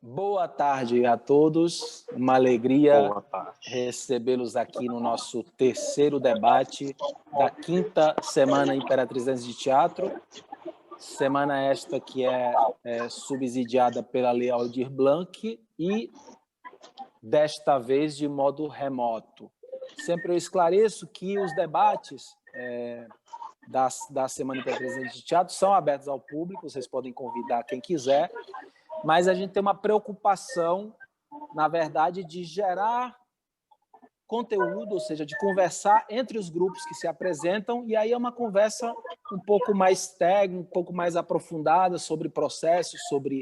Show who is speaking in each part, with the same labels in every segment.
Speaker 1: Boa tarde a todos, uma alegria recebê-los aqui no nosso terceiro debate da quinta Semana Imperatrizense de Teatro, semana esta que é subsidiada pela Lei Aldir Blanc e desta vez de modo remoto. Sempre eu esclareço que os debates da Semana Imperatrizense de Teatro são abertos ao público, vocês podem convidar quem quiser, mas a gente tem uma preocupação, na verdade, de gerar conteúdo, ou seja, de conversar entre os grupos que se apresentam, e aí é uma conversa um pouco mais técnica, um pouco mais aprofundada sobre processos, sobre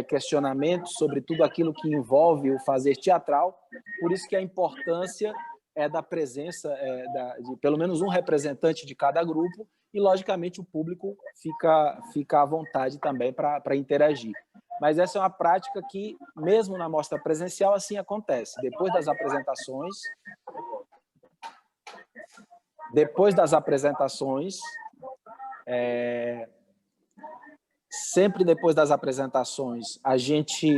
Speaker 1: questionamentos, sobre tudo aquilo que envolve o fazer teatral. Por isso que a importância é da presença de pelo menos um representante de cada grupo, e, logicamente, o público fica à vontade também para interagir. Mas essa é uma prática que, mesmo na mostra presencial, assim acontece. Depois das apresentações, sempre depois das apresentações, a gente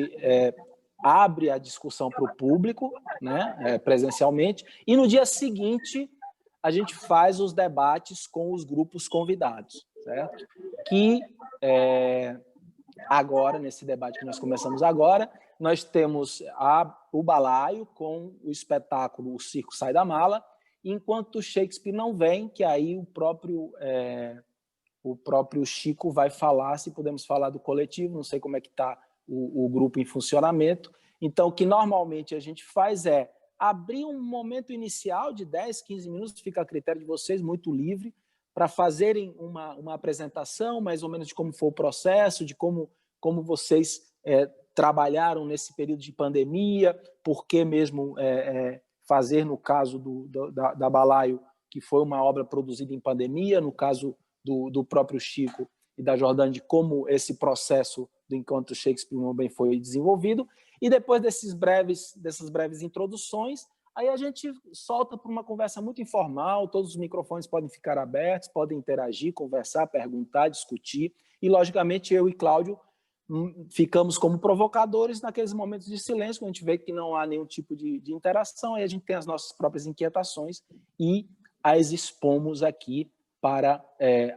Speaker 1: abre a discussão para o público, né, presencialmente, e no dia seguinte a gente faz os debates com os grupos convidados, certo? Que agora, nesse debate que nós começamos agora, nós temos o balaio com o espetáculo O Circo Sai da Mala, enquanto o Shakespeare não vem, que aí o próprio Chico vai falar, se podemos falar do coletivo, não sei como é que está o grupo em funcionamento. Então, o que normalmente a gente faz é abrir um momento inicial de 10, 15 minutos, fica a critério de vocês, muito livre, para fazerem uma apresentação, mais ou menos, de como foi o processo, de como vocês trabalharam nesse período de pandemia, por que mesmo fazer, no caso da Balaio, que foi uma obra produzida em pandemia, no caso do próprio Chico e da Jordânia, de como esse processo do Encontro Shakespeare também foi desenvolvido, e depois dessas breves introduções, aí a gente solta para uma conversa muito informal, todos os microfones podem ficar abertos, podem interagir, conversar, perguntar, discutir, e, logicamente, eu e Cláudio ficamos como provocadores naqueles momentos de silêncio, quando a gente vê que não há nenhum tipo de interação, aí a gente tem as nossas próprias inquietações e as expomos aqui para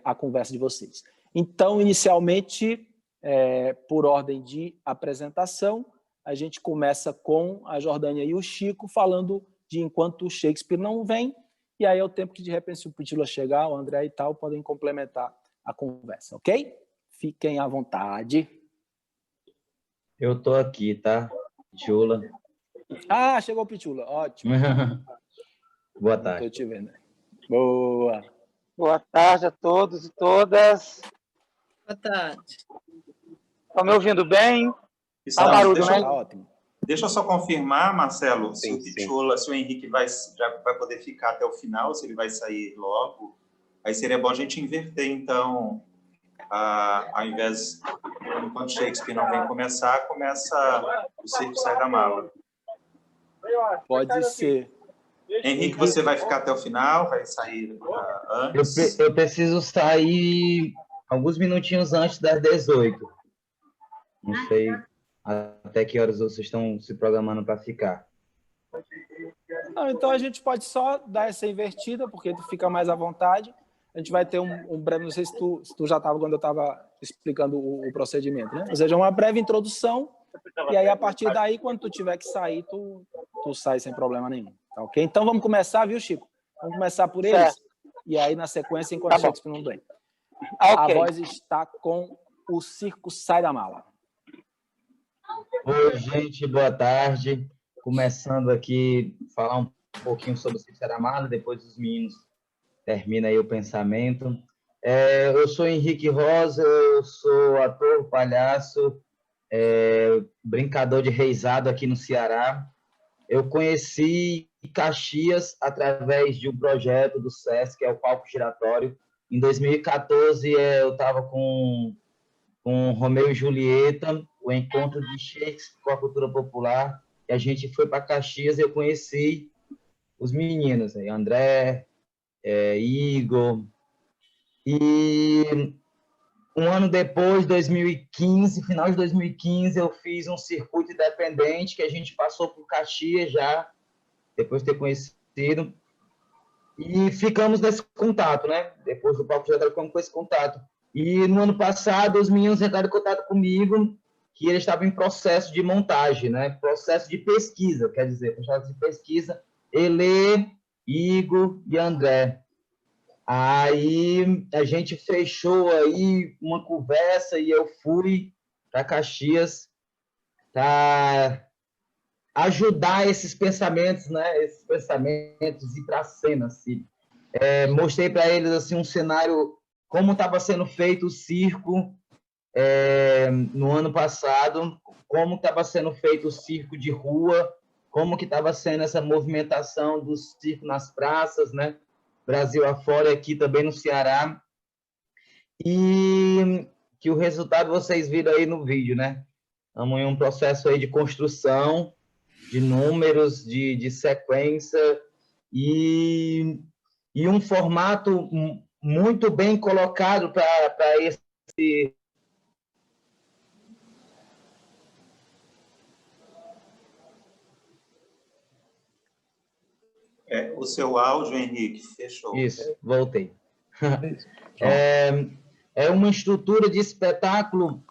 Speaker 1: a conversa de vocês. Então, inicialmente, por ordem de apresentação, a gente começa com a Jordânia e o Chico falando de Enquanto o Shakespeare não vem, e aí é o tempo que, de repente, se o Pitula chegar, o André e tal, podem complementar a conversa, ok? Fiquem à vontade.
Speaker 2: Eu tô aqui, tá? Pitula.
Speaker 1: Ah, chegou o Pitula, ótimo.
Speaker 2: Boa tarde.
Speaker 1: Estou te vendo. Boa.
Speaker 3: Boa tarde a todos e todas.
Speaker 4: Boa tarde.
Speaker 3: Estão me ouvindo bem?
Speaker 5: Está
Speaker 3: barulho, né?
Speaker 1: Tá ótimo.
Speaker 5: Deixa eu só confirmar, Marcelo, se
Speaker 2: Sim,
Speaker 5: o Pitula, se o Henrique já vai poder ficar até o final, se ele vai sair logo. Aí seria bom a gente inverter, então, ao invés, enquanto Shakespeare não vem começa o Circo Sai da Mala.
Speaker 1: Pode ser.
Speaker 5: Henrique, você vai ficar até o final? Vai sair antes?
Speaker 2: Eu preciso sair alguns minutinhos antes das 18. Não sei até que horas vocês estão se programando para ficar.
Speaker 1: Não, então a gente pode só dar essa invertida, porque tu fica mais à vontade. A gente vai ter um breve, não sei se tu já estava quando eu estava explicando o procedimento, né? Ou seja, uma breve introdução, e aí a partir daí, quando tu tiver que sair, tu sai sem problema nenhum. Tá, ok? Então vamos começar, viu, Chico? Vamos começar por eles, certo. E aí na sequência, enquanto o Shakespeare não vem. Okay. A voz está com O Circo Sai da Mala.
Speaker 2: Oi, gente, boa tarde. Começando aqui, falar um pouquinho sobre o Circo Sai da Mala, depois os meninos terminam aí o pensamento. Eu sou Henrique Rosa, eu sou ator, palhaço, brincador de reisado aqui no Ceará. eu conheci Caxias através de um projeto do SESC, que é o Palco Giratório. Em 2014, eu estava com Romeu e Julieta, o encontro de Shakespeare com a cultura popular, e a gente foi para Caxias e eu conheci os meninos, aí, André, Igor, e um ano depois, 2015, final de 2015, eu fiz um circuito independente que a gente passou por Caxias já, depois de ter conhecido, e ficamos nesse contato, né? Depois do Palco já ficamos com esse contato. E no ano passado, os meninos entraram em contato comigo, que eles estavam em processo de montagem, né? Processo de pesquisa, quer dizer, processo de pesquisa, Elê, Igor e André. Aí a gente fechou aí uma conversa e eu fui para Caxias para ajudar esses pensamentos, né? Esses pensamentos ir para a cena, assim. Mostrei para eles assim um cenário como estava sendo feito o circo no ano passado, como estava sendo feito o circo de rua, como que estava sendo essa movimentação do circo nas praças, né? Brasil afora e aqui também no Ceará. E que o resultado vocês viram aí no vídeo, né? Estamos em um processo aí de construção, de números, de sequência e um formato muito bem colocado para esse.
Speaker 5: O seu áudio, Henrique, fechou.
Speaker 2: Isso, voltei. É uma estrutura de espetáculo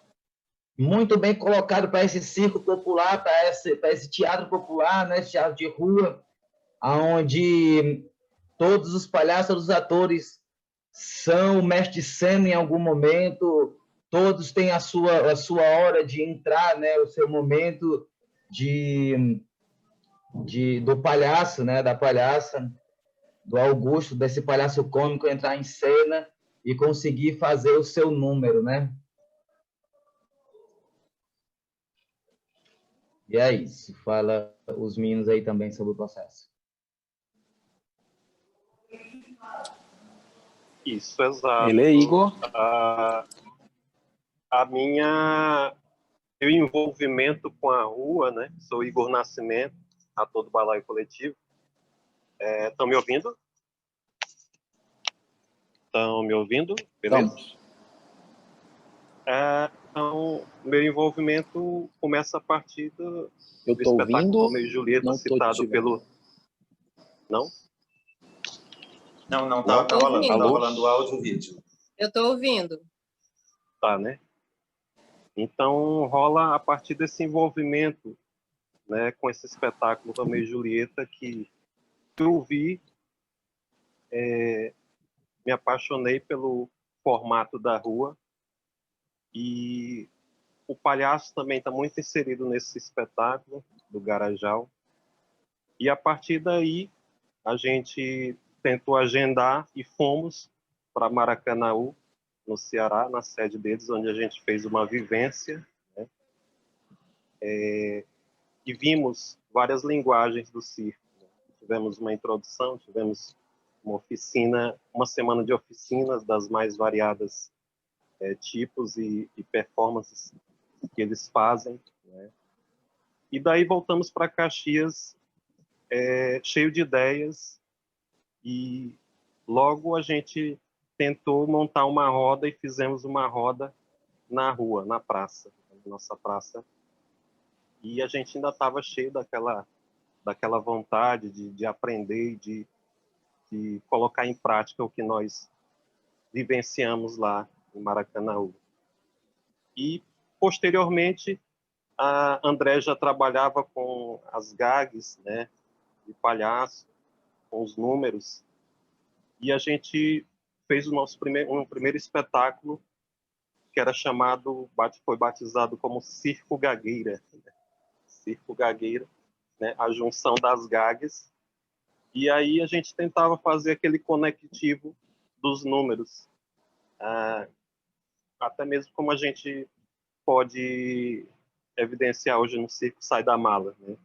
Speaker 2: muito bem colocado para esse circo popular, para esse teatro popular, né? Esse teatro de rua, onde todos os palhaços, todos os atores são mestre de cena em algum momento, todos têm a sua hora de entrar, né? O seu momento do palhaço, né? Da palhaça, do Augusto, desse palhaço cômico entrar em cena e conseguir fazer o seu número, né? E é isso. Fala os meninos aí também sobre o processo.
Speaker 6: Isso, exato.
Speaker 1: Ele é Igor.
Speaker 6: Meu envolvimento com a rua, né? Sou Igor Nascimento, ator do Balaio Coletivo. Estão me ouvindo? Estão me ouvindo? Beleza? Então, meu envolvimento começa a partir do espetáculo Romeu e Julieta, citado pelo... Não?
Speaker 5: Não, tá rolando. Tá rolando o áudio e o vídeo.
Speaker 4: Eu estou ouvindo.
Speaker 6: Tá, né? Então, rola a partir desse envolvimento, né, com esse espetáculo Romeu e Julieta que eu vi, me apaixonei pelo formato da rua e o palhaço também está muito inserido nesse espetáculo do Garajal. E a partir daí, a gente tentou agendar e fomos para Maracanaú, no Ceará, na sede deles, onde a gente fez uma vivência, né? E vimos várias linguagens do circo. Tivemos uma introdução, tivemos uma oficina, uma semana de oficinas das mais variadas tipos e performances que eles fazem, né? E daí voltamos para Caxias cheio de ideias e logo a gente tentou montar uma roda e fizemos uma roda na rua, na praça, na nossa praça. E a gente ainda estava cheio daquela vontade de aprender e de colocar em prática o que nós vivenciamos lá em Maracanaú. E, posteriormente, a André já trabalhava com as gags, né, de palhaço, com os números, e a gente fez o nosso primeiro espetáculo, que era foi batizado como Circo Gagueira. Né? Circo Gagueira, né, a junção das gags, e aí a gente tentava fazer aquele conectivo dos números, até mesmo como a gente pode evidenciar hoje no circo Sai da Mala, né?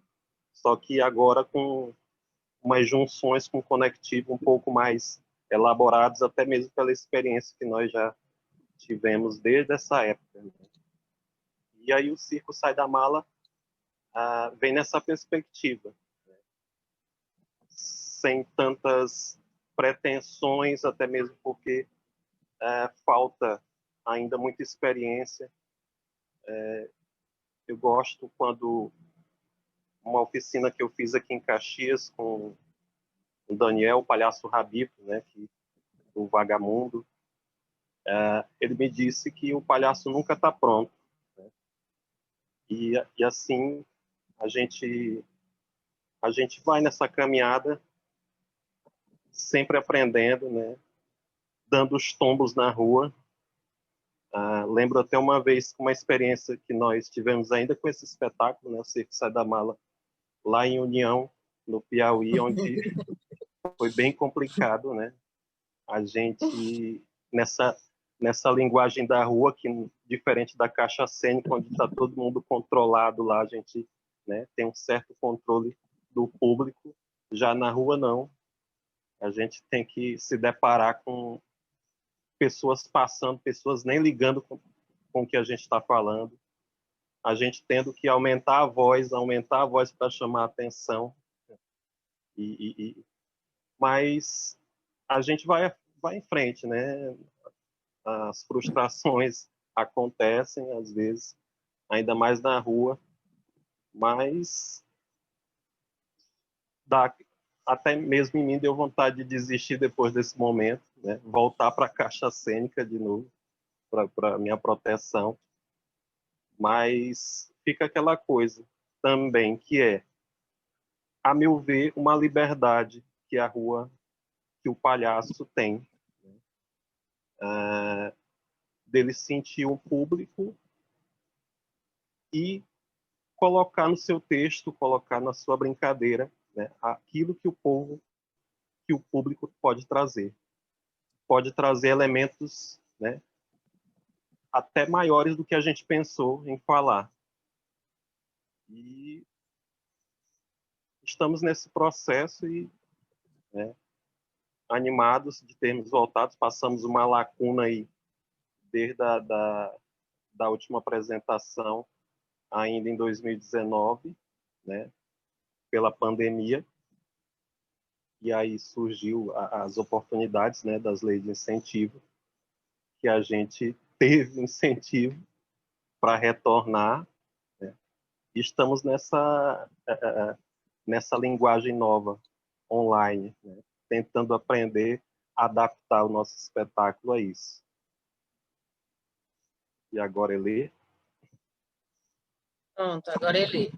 Speaker 6: só que agora com umas junções com conectivo um pouco mais elaborados, até mesmo pela experiência que nós já tivemos desde essa época, né? E aí o Circo Sai da Mala vem nessa perspectiva, né? Sem tantas pretensões, até mesmo porque falta ainda muita experiência. Eu gosto quando uma oficina que eu fiz aqui em Caxias com o Daniel, o palhaço Rabito, né, do Vagamundo, ele me disse que o palhaço nunca está pronto, né? E assim a gente vai nessa caminhada, sempre aprendendo, né, dando os tombos na rua. Lembro até uma vez uma experiência que nós tivemos ainda com esse espetáculo, né, o Circo Sai da Mala, lá em União, no Piauí, onde foi bem complicado, né? A gente, nessa linguagem da rua, que diferente da caixa cênica, onde está todo mundo controlado lá, a gente, né, tem um certo controle do público. Já na rua, não. A gente tem que se deparar com pessoas passando, pessoas nem ligando com o que a gente está falando. A gente tendo que aumentar a voz para chamar a atenção. Mas a gente vai em frente, né? As frustrações acontecem às vezes, ainda mais na rua, mas até mesmo em mim deu vontade de desistir depois desse momento, né? Voltar para a caixa cênica de novo, para minha proteção. Mas fica aquela coisa também, que é, a meu ver, uma liberdade que a rua, que o palhaço tem, né? Dele sentir o público e colocar no seu texto, colocar na sua brincadeira, né, aquilo que o público pode trazer. Pode trazer elementos, né, até maiores do que a gente pensou em falar. E estamos nesse processo e, né, animados de termos voltado. Passamos uma lacuna aí desde da última apresentação, ainda em 2019, né, pela pandemia. E aí surgiu as oportunidades, né, das leis de incentivo, que a gente teve incentivo para retornar, né? E estamos nessa linguagem nova, online, né? Tentando aprender a adaptar o nosso espetáculo a isso. E agora Elê?
Speaker 4: Pronto, agora Elê.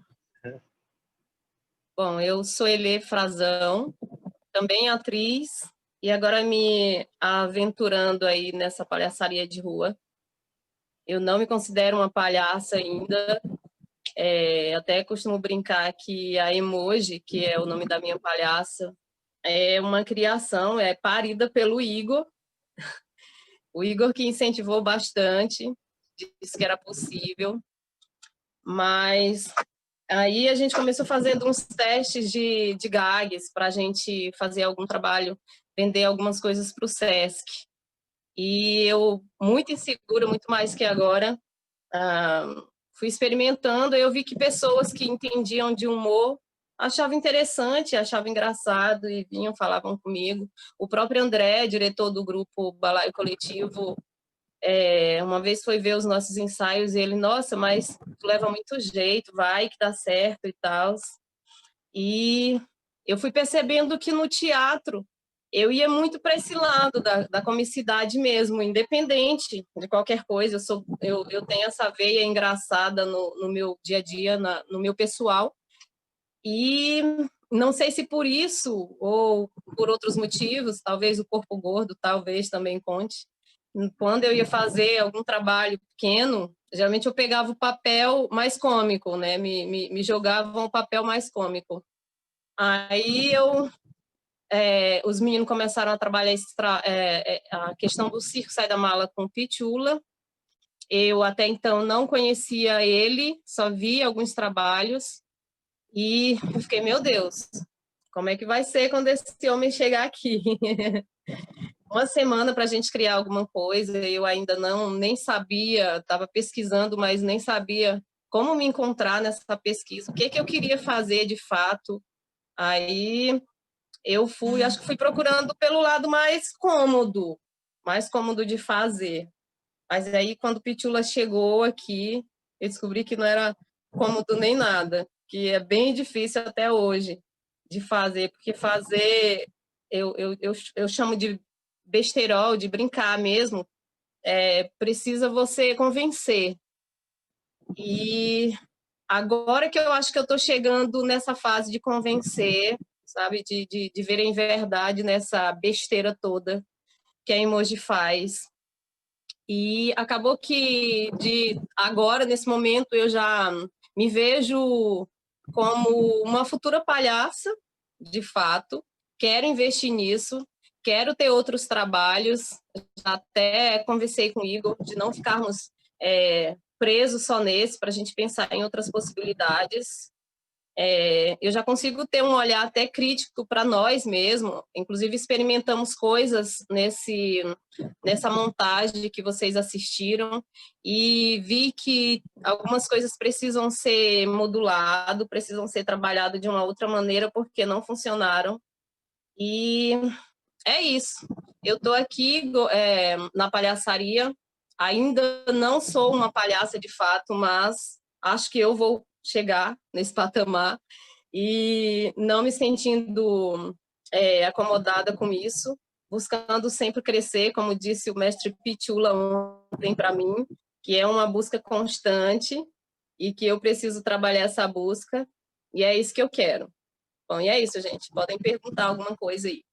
Speaker 4: Bom, eu sou Elê Frazão, também atriz, e agora me aventurando aí nessa palhaçaria de rua. Eu não me considero uma palhaça ainda, até costumo brincar que a Emoji, que é o nome da minha palhaça, é uma criação, é parida pelo Igor. O Igor que incentivou bastante, disse que era possível, mas aí a gente começou fazendo uns testes de gags para a gente fazer algum trabalho, vender algumas coisas para o Sesc. E eu, muito insegura, muito mais que agora, fui experimentando, e eu vi que pessoas que entendiam de humor achavam interessante, achavam engraçado e vinham, falavam comigo. O próprio André, diretor do grupo Balaio Coletivo, uma vez foi ver os nossos ensaios e ele, nossa, mas tu leva muito jeito, vai que dá certo e tal. E eu fui percebendo que no teatro eu ia muito para esse lado da comicidade mesmo, independente de qualquer coisa. Eu tenho essa veia engraçada no meu dia a dia, no meu pessoal. E não sei se por isso ou por outros motivos, talvez o corpo gordo, talvez também conte. Quando eu ia fazer algum trabalho pequeno, geralmente eu pegava o papel mais cômico, né? Me jogavam o papel mais cômico. Aí os meninos começaram a trabalhar a questão do Circo Sai da Mala com Pichula. Eu até então não conhecia ele, só vi alguns trabalhos. E eu fiquei, meu Deus, como é que vai ser quando esse homem chegar aqui? Uma semana para a gente criar alguma coisa, eu ainda nem sabia, estava pesquisando, mas nem sabia como me encontrar nessa pesquisa, o que eu queria fazer de fato. Aí eu acho que fui procurando pelo lado mais cômodo de fazer. Mas aí, quando o Pitula chegou aqui, eu descobri que não era cômodo nem nada, que é bem difícil até hoje de fazer, porque fazer, eu chamo de besterol, de brincar mesmo, precisa você convencer. E agora que eu acho que eu estou chegando nessa fase de convencer, sabe, de verem verdade nessa besteira toda que a Emoji faz. E acabou que agora, nesse momento, eu já me vejo como uma futura palhaça, de fato. Quero investir nisso, quero ter outros trabalhos. Já até conversei com o Igor de não ficarmos presos só nesse, para a gente pensar em outras possibilidades. Eu já consigo ter um olhar até crítico para nós mesmos. Inclusive, experimentamos coisas nessa montagem que vocês assistiram e vi que algumas coisas precisam ser moduladas, precisam ser trabalhadas de uma outra maneira porque não funcionaram. E é isso. Eu estou aqui na palhaçaria. Ainda não sou uma palhaça de fato, mas acho que eu vou chegar nesse patamar e não me sentindo acomodada com isso, buscando sempre crescer, como disse o mestre Pitula ontem para mim, que é uma busca constante e que eu preciso trabalhar essa busca, e é isso que eu quero. Bom, e é isso, gente. Podem perguntar alguma coisa aí.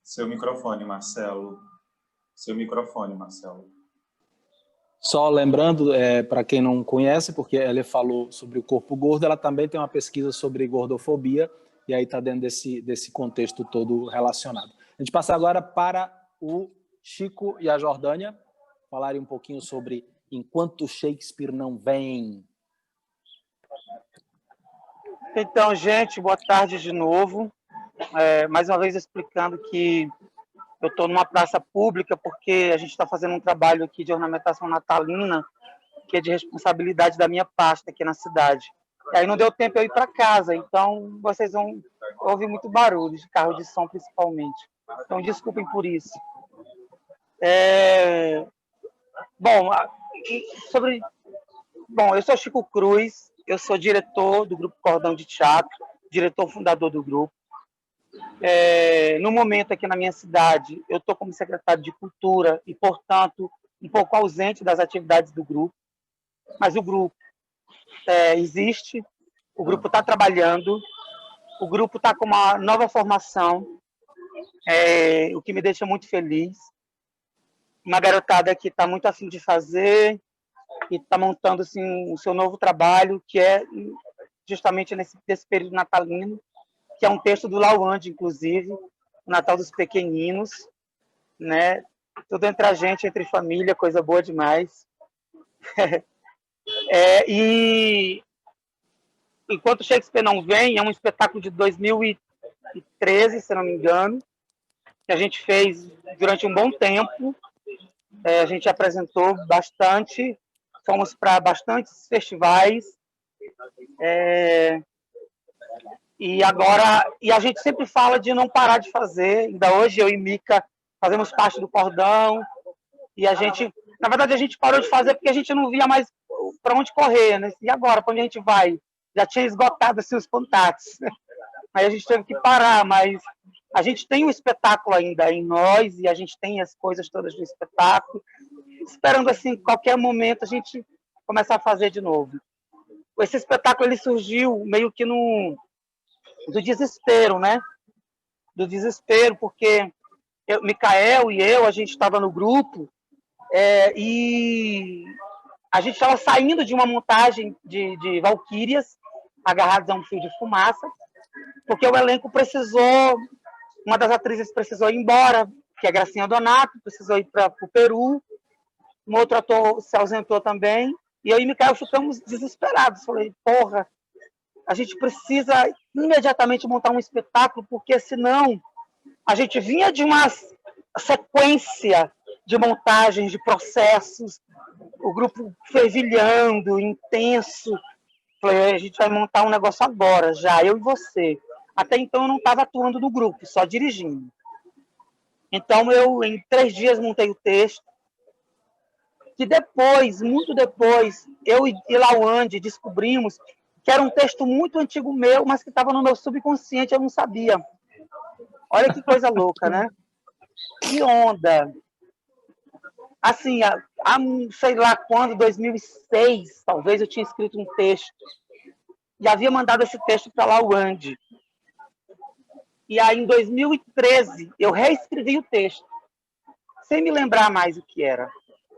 Speaker 5: Seu microfone, Marcelo. Seu microfone, Marcelo.
Speaker 1: Só lembrando, para quem não conhece, porque ela falou sobre o corpo gordo, ela também tem uma pesquisa sobre gordofobia, e aí está dentro desse contexto todo relacionado. A gente passa agora para o Chico e a Jordânia, falarem um pouquinho sobre Enquanto Shakespeare Não Vem.
Speaker 3: Então, gente, boa tarde de novo. Mais uma vez explicando que eu estou numa praça pública porque a gente está fazendo um trabalho aqui de ornamentação natalina, que é de responsabilidade da minha pasta aqui na cidade. E aí não deu tempo eu ir para casa, então vocês vão ouvir muito barulho, de carro de som principalmente. Então, desculpem por isso. Bom, eu sou Chico Cruz, eu sou diretor do Grupo Cordão de Teatro, diretor fundador do grupo. No momento aqui na minha cidade, eu estou como secretário de Cultura e, portanto, um pouco ausente das atividades do grupo, mas o grupo existe, o grupo está trabalhando, o grupo está com uma nova formação, o que me deixa muito feliz. Uma garotada que está muito afim de fazer e está montando assim, o seu novo trabalho, que é justamente nesse período natalino, que é um texto do Lawande, inclusive, o Natal dos Pequeninos, né? Tudo entre a gente, entre família, coisa boa demais. E Enquanto Shakespeare Não Vem, é um espetáculo de 2013, se não me engano, que a gente fez durante um bom tempo. A gente apresentou bastante, fomos para bastantes festivais, e a gente sempre fala de não parar de fazer. Ainda hoje eu e Mica fazemos parte do Cordão, e na verdade a gente parou de fazer porque a gente não via mais para onde correr, né? E agora, para onde a gente vai? Já tinha esgotado assim, os contatos. Aí a gente teve que parar, mas a gente tem um espetáculo ainda em nós, e a gente tem as coisas todas do espetáculo, esperando assim, qualquer momento a gente começar a fazer de novo. Esse espetáculo ele surgiu meio que do desespero, né? Do desespero, porque Micael e eu, a gente estava no grupo, e a gente estava saindo de uma montagem de Valquírias, agarrados a um fio de fumaça, porque o elenco precisou, uma das atrizes precisou ir embora, que é Gracinha Donato, precisou ir para o Peru, um outro ator se ausentou também, e eu e Micael ficamos desesperados. Falei, porra, a gente precisa imediatamente montar um espetáculo, porque senão a gente vinha de uma sequência de montagens, de processos, o grupo fervilhando, intenso. Falei, a gente vai montar um negócio agora, já, eu e você. Até então eu não estava atuando no grupo, só dirigindo. Então eu, em 3 dias, montei o texto, que depois, muito depois, eu e Lauande descobrimos que era um texto muito antigo meu, mas que estava no meu subconsciente, eu não sabia. Olha que coisa louca, né? Que onda! Assim, sei lá quando, 2006, talvez, eu tinha escrito um texto e havia mandado esse texto para Lauande. E aí, em 2013, eu reescrevi o texto, sem me lembrar mais o que era.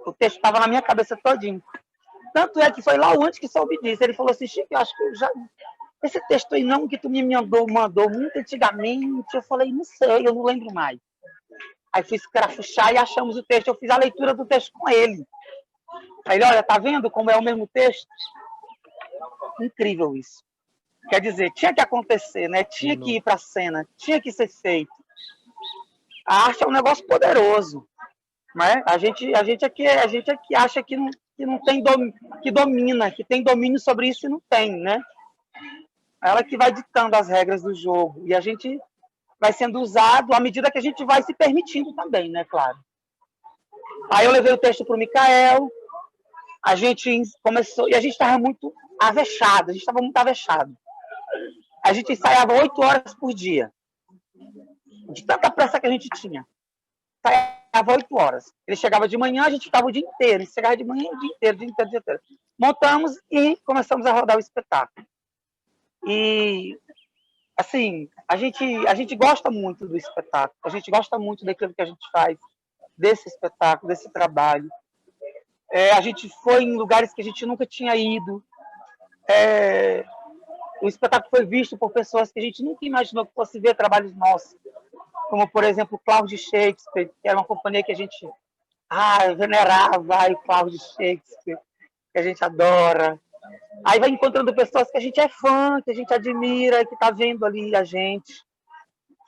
Speaker 3: O texto estava na minha cabeça todinho. Tanto é que foi Lauande que soube disso. Ele falou assim, Chico, eu acho que eu já... Esse texto aí não, que tu me mandou muito antigamente. Eu falei, não sei, eu não lembro mais. Aí fui escrafuchar e achamos o texto. Eu fiz a leitura do texto com ele. Aí ele, olha, tá vendo como é o mesmo texto? Incrível isso. Quer dizer, tinha que acontecer, né? Tinha que ir para a cena, tinha que ser feito. A arte é um negócio poderoso, né? A gente é que acha que não tem que domina, que tem domínio sobre isso e não tem, né? Ela que vai ditando as regras do jogo e a gente vai sendo usado à medida que a gente vai se permitindo também, né? Claro. Aí eu levei o texto para o Micael, a gente começou e a gente estava muito avexado, A gente ensaiava 8 horas por dia, de tanta pressa que a gente tinha. Ensaiava 8 horas. Ele chegava de manhã, a gente ficava o dia inteiro. Ele chegava de manhã o dia inteiro. Montamos e começamos a rodar o espetáculo. E, assim, a gente gosta muito do espetáculo. A gente gosta muito daquilo que a gente faz, desse espetáculo, desse trabalho. A gente foi em lugares que a gente nunca tinha ido. O espetáculo foi visto por pessoas que a gente nunca imaginou que fosse ver trabalhos nossos, como, por exemplo, o Cláudio Shakespeare, que era uma companhia que a gente venerava, o Cláudio Shakespeare, que a gente adora. Aí vai encontrando pessoas que a gente é fã, que a gente admira, que está vendo ali a gente.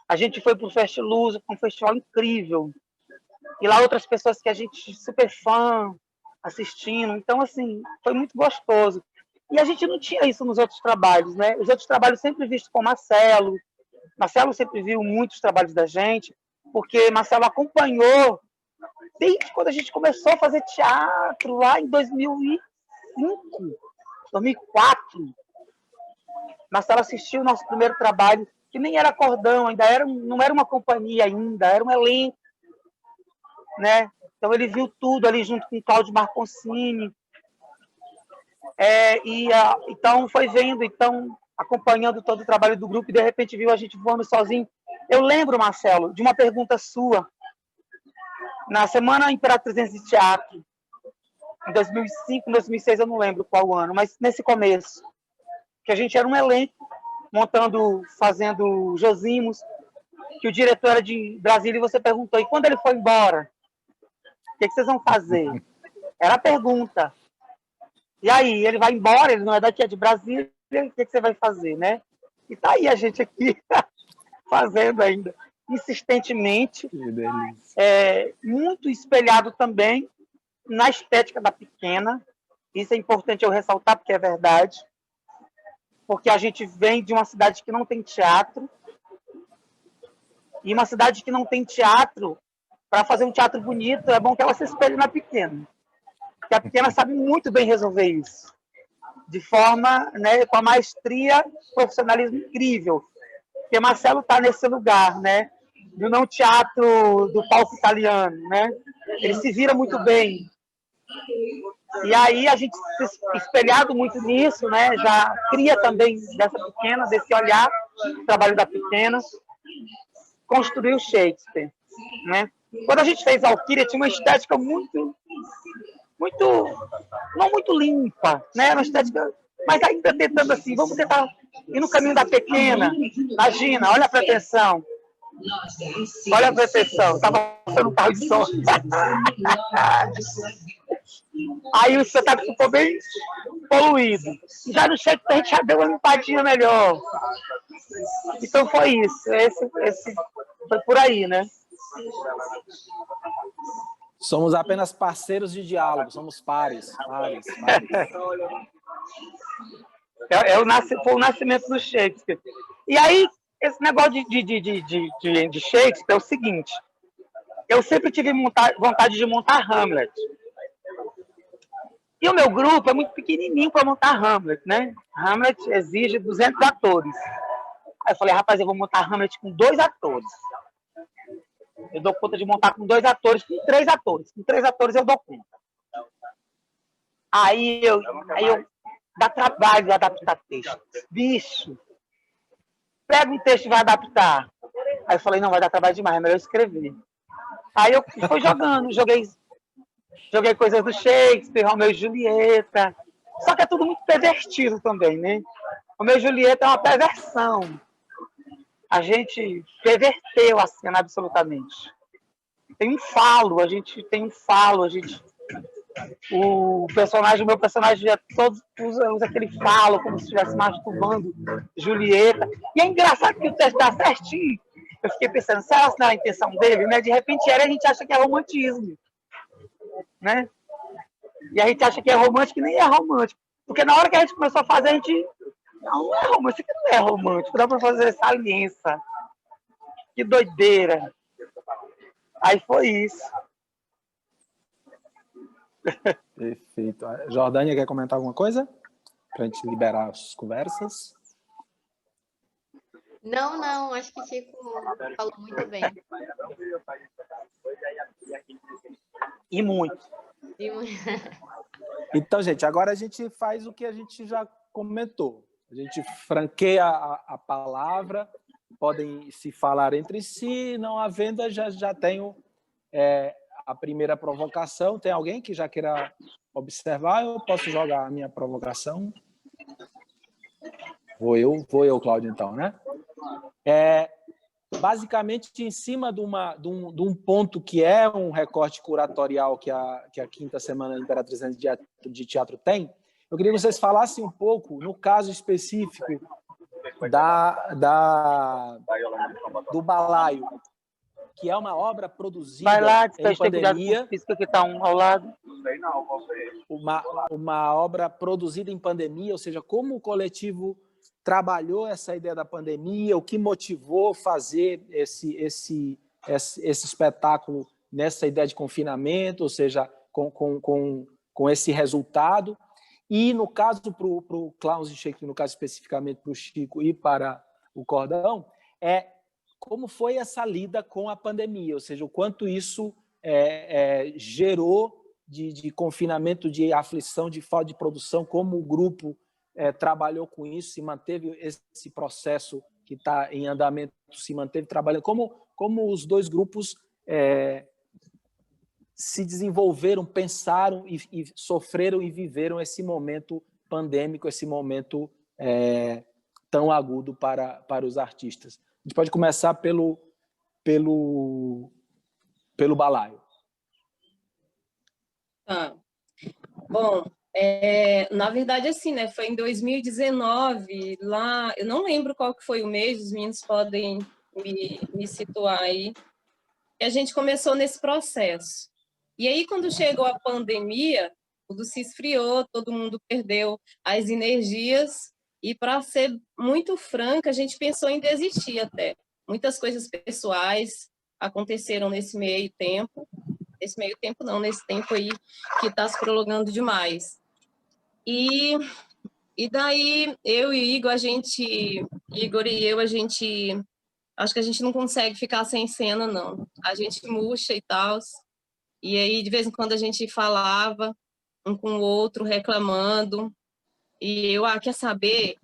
Speaker 3: A gente foi para o Festiluz, um festival incrível. E lá outras pessoas que a gente super fã, assistindo. Então, assim, foi muito gostoso. E a gente não tinha isso nos outros trabalhos, né? Os outros trabalhos sempre vistos com Marcelo. Marcelo sempre viu muitos trabalhos da gente, porque Marcelo acompanhou desde quando a gente começou a fazer teatro, lá em 2005, 2004. Marcelo assistiu o nosso primeiro trabalho, que nem era cordão, não era uma companhia ainda, era um elenco, né? Então ele viu tudo ali junto com o Cláudio Marconcini. Então foi vendo, acompanhando todo o trabalho do grupo, e de repente viu a gente voando sozinho. Eu lembro, Marcelo, de uma pergunta sua na Semana Imperatrizense de Teatro, em 2005, 2006, eu não lembro qual ano, mas nesse começo, que a gente era um elenco, fazendo Josimos, que o diretor era de Brasília, e você perguntou, e quando ele foi embora, o que vocês vão fazer? Era a pergunta. E aí, ele vai embora, ele não é daqui, é de Brasília, o que você vai fazer, né? E tá aí a gente aqui, fazendo ainda, insistentemente, muito espelhado também na estética da Pequena. Isso é importante eu ressaltar, porque é verdade. Porque a gente vem de uma cidade que não tem teatro, e uma cidade que não tem teatro, para fazer um teatro bonito, é bom que ela se espelhe na Pequena. Porque a Pequena sabe muito bem resolver isso, de forma, né, com a maestria, profissionalismo incrível. Porque Marcelo está nesse lugar, né, do não teatro do palco italiano, né? Ele se vira muito bem. E aí a gente, espelhado muito nisso, né, já cria também dessa Pequena, desse olhar, o trabalho da Pequena, construiu Shakespeare, né? Quando a gente fez Valquíria, tinha uma estética não muito limpa, né? Uma estética, mas ainda tentando assim, vamos tentar ir no caminho da Pequena. Imagina, olha a pretensão. Olha a pretensão, estava passando um carro de som. Aí o espetáculo ficou bem poluído. Já no Shakespeare a gente já deu uma limpadinha melhor. Então foi isso. Esse foi por aí, né?
Speaker 1: Somos apenas parceiros de diálogo, somos pares.
Speaker 3: Foi o nascimento do Shakespeare. E aí, esse negócio de Shakespeare é o seguinte. Eu sempre tive vontade de montar Hamlet. E o meu grupo é muito pequenininho para montar Hamlet, né? Hamlet exige 200 atores. Aí eu falei, rapaz, eu vou montar Hamlet com 2 atores. Eu dou conta de montar com 2 atores, com 3 atores. Com 3 atores eu dou conta. Aí eu dá trabalho de adaptar texto. Bicho, pega um texto e vai adaptar. Aí eu falei, não, vai dar trabalho demais, é melhor eu escrever. Aí eu fui jogando, joguei coisas do Shakespeare, Romeu e Julieta. Só que é tudo muito pervertido também, né? Romeu e Julieta é uma perversão. A gente perverteu a cena absolutamente. Tem um falo, a gente... O meu personagem todos usa aquele falo como se estivesse masturbando Julieta. E é engraçado que o texto está certinho. Eu fiquei pensando, será que não é a intenção dele? Né? De repente a gente acha que é romantismo. Né? E a gente acha que é romântico e nem é romântico. Porque na hora que a gente começou a fazer, a gente... Não é romântico, não é romântico. Dá para fazer essa aliança. Que doideira. Aí foi isso.
Speaker 1: Perfeito. Jordânia, quer comentar alguma coisa? Para a gente liberar as conversas?
Speaker 7: Não, acho que o Chico falou muito bem.
Speaker 3: E muito.
Speaker 1: Então, gente, agora a gente faz o que a gente já comentou. A gente franqueia a palavra, podem se falar entre si, não havendo, já tenho a primeira provocação. Tem alguém que já queira observar? Eu posso jogar a minha provocação? Vou eu, Cláudio, então, né? Basicamente, em cima de um ponto que é um recorte curatorial que a quinta semana Imperatriz de Teatro tem, eu queria que vocês falassem um pouco, no caso específico do Balaio, que é uma obra produzida em pandemia.
Speaker 3: Que tá ao lado.
Speaker 1: Uma obra produzida em pandemia, ou seja, como o coletivo trabalhou essa ideia da pandemia, o que motivou fazer esse espetáculo nessa ideia de confinamento, ou seja, com esse resultado. E no caso para o Klaus e Shakespeare, no caso especificamente para o Chico e para o Cordão, como foi essa lida com a pandemia, ou seja, o quanto isso gerou de confinamento, de aflição, de falta de produção, como o grupo trabalhou com isso, se manteve esse processo que está em andamento, se manteve trabalhando, como os dois grupos se desenvolveram, pensaram e sofreram e viveram esse momento pandêmico, esse momento tão agudo para os artistas. A gente pode começar pelo Balaio.
Speaker 4: Bom, na verdade, assim, né, foi em 2019, lá, eu não lembro qual que foi o mês, os meninos podem me situar aí, que a gente começou nesse processo. E aí, quando chegou a pandemia, tudo se esfriou, todo mundo perdeu as energias, e, para ser muito franca, a gente pensou em desistir até. Muitas coisas pessoais aconteceram nesse meio tempo. Nesse tempo aí que está se prolongando demais. E daí, eu e Igor, Igor e eu, acho que a gente não consegue ficar sem cena, não. A gente murcha e tal. E aí, de vez em quando, a gente falava um com o outro, reclamando. E eu, quer saber?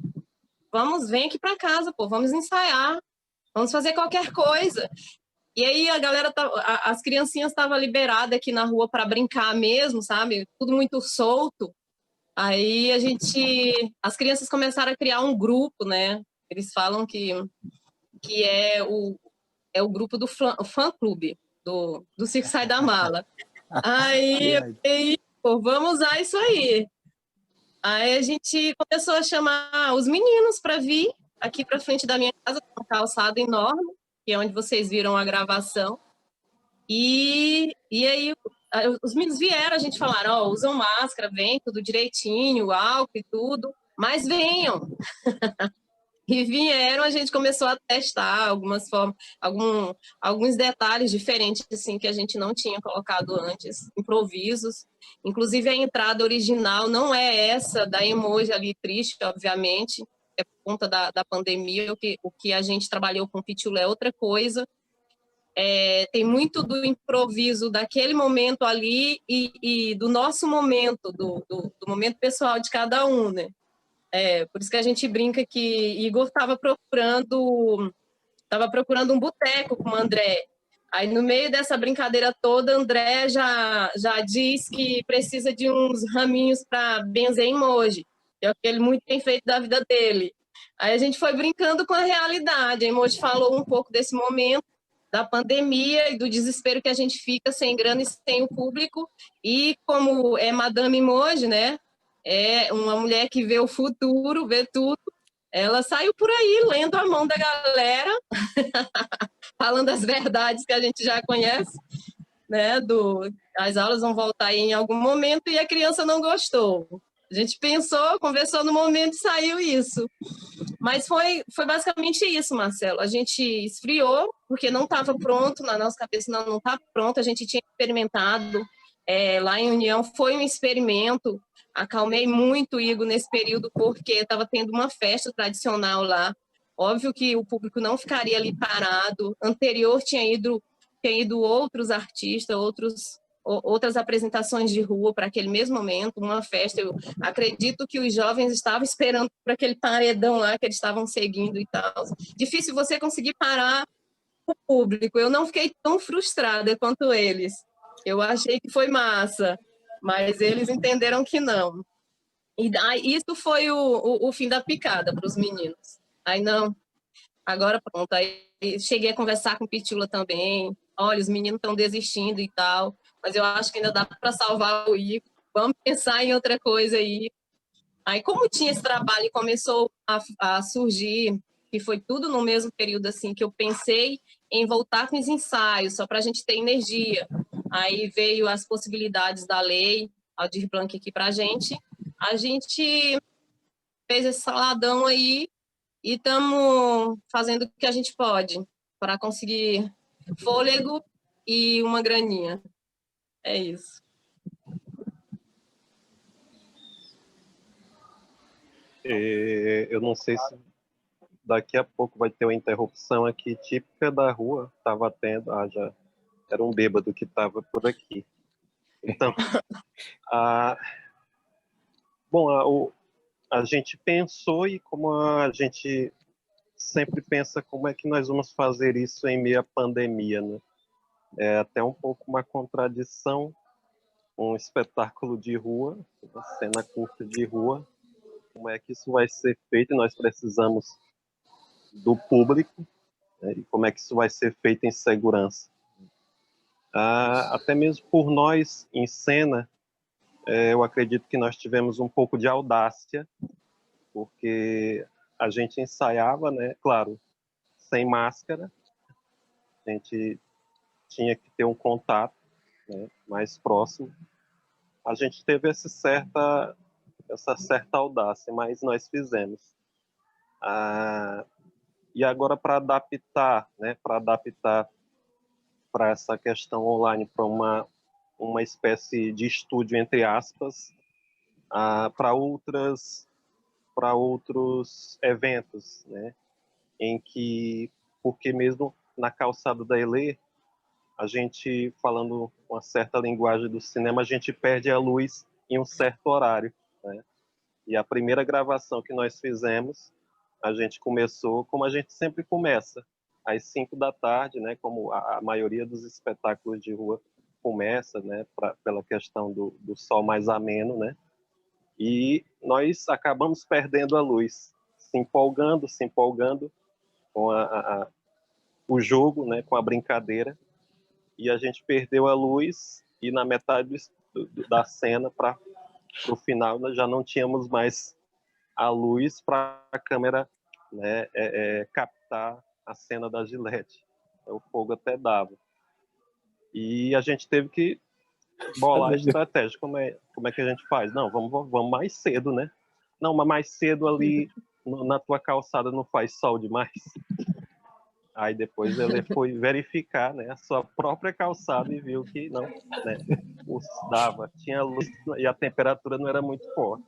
Speaker 4: Vem aqui para casa, pô, vamos ensaiar, vamos fazer qualquer coisa. E aí a galera, as criancinhas estavam liberadas aqui na rua para brincar mesmo, sabe? Tudo muito solto. Aí as crianças começaram a criar um grupo, né? Eles falam que é o grupo do fã-clube, do Circo Sai da Mala. Aí Pô, vamos usar isso aí. Aí a gente começou a chamar os meninos para vir aqui para frente da minha casa, uma calçada enorme, que é onde vocês viram a gravação. E aí os meninos vieram, a gente falaram, ó, usam máscara, vem tudo direitinho, álcool e tudo, mas venham. E vieram, a gente começou a testar algumas formas, alguns detalhes diferentes assim que a gente não tinha colocado antes, improvisos. Inclusive a entrada original não é essa da emoji ali triste, obviamente, é por conta da pandemia, o que a gente trabalhou com o Pitula é outra coisa. Tem muito do improviso daquele momento ali e do nosso momento, do momento pessoal de cada um, né? Por isso que a gente brinca que Igor estava procurando um boteco com o André. Aí, no meio dessa brincadeira toda, André já diz que precisa de uns raminhos para benzer emoji, que é o que ele muito tem feito da vida dele. Aí a gente foi brincando com a realidade. A emoji falou um pouco desse momento, da pandemia e do desespero que a gente fica sem grana e sem o público. E como é Madame Emoji, né? É uma mulher que vê o futuro, vê tudo. Ela saiu por aí lendo a mão da galera, falando as verdades que a gente já conhece, né? As aulas vão voltar aí em algum momento e a criança não gostou. A gente pensou, conversou no momento e saiu isso. Mas foi basicamente isso, Marcelo. A gente esfriou, porque não estava pronto, na nossa cabeça não estava pronto, a gente tinha experimentado. Lá em União foi um experimento. Acalmei muito o Igor nesse período, porque estava tendo uma festa tradicional lá. Óbvio que o público não ficaria ali parado. Anterior tinha ido outros artistas, outras apresentações de rua para aquele mesmo momento, uma festa. Eu acredito que os jovens estavam esperando para aquele paredão lá que eles estavam seguindo e tal. Difícil você conseguir parar o público. Eu não fiquei tão frustrada quanto eles. Eu achei que foi massa, mas eles entenderam que não. E isso foi o fim da picada para os meninos. Aí não, agora pronto. Aí cheguei a conversar com o Pitula também. Olha, os meninos estão desistindo e tal, mas eu acho que ainda dá para salvar o Igor. Vamos pensar em outra coisa aí. Aí, como tinha esse trabalho e começou a surgir, que foi tudo no mesmo período assim, que eu pensei em voltar com os ensaios, só para a gente ter energia. Aí veio as possibilidades da lei, Aldir Blanc aqui para a gente fez esse saladão aí e estamos fazendo o que a gente pode para conseguir fôlego e uma graninha. É isso.
Speaker 6: Eu não sei se daqui a pouco vai ter uma interrupção aqui típica da rua. Estava tendo, já era um bêbado que estava por aqui. Então, bom, a gente pensou e como a gente sempre pensa como é que nós vamos fazer isso em meio à pandemia, né? É até um pouco uma contradição, um espetáculo de rua, uma cena curta de rua, como é que isso vai ser feito? Nós precisamos do público, né? E como é que isso vai ser feito em segurança? Até mesmo por nós, em cena, eu acredito que nós tivemos um pouco de audácia, porque a gente ensaiava, né? Claro, sem máscara, a gente tinha que ter um contato, né, mais próximo. A gente teve essa certa audácia, mas nós fizemos. E agora para adaptar, né, para essa questão online, para uma espécie de estúdio entre aspas, para outros eventos, né, em que, porque mesmo na calçada da Elê, a gente, falando uma certa linguagem do cinema, a gente perde a luz em um certo horário, né? E a primeira gravação que nós fizemos, a gente começou como a gente sempre começa, às 5 da tarde, né? Como a maioria dos espetáculos de rua começa, né? Pela questão do sol mais ameno, né? E nós acabamos perdendo a luz, se empolgando com o jogo, né? Com a brincadeira. E a gente perdeu a luz e na metade da cena para o final, nós já não tínhamos mais a luz para a câmera, né, captar a cena da Gillette. O fogo até dava. E a gente teve que bolar a estratégia. Como é que a gente faz? Não, vamos mais cedo, né? Não, mas mais cedo ali na tua calçada não faz sol demais. Aí depois ele foi verificar, né, a sua própria calçada e viu que não, né, dava, tinha luz e a temperatura não era muito forte.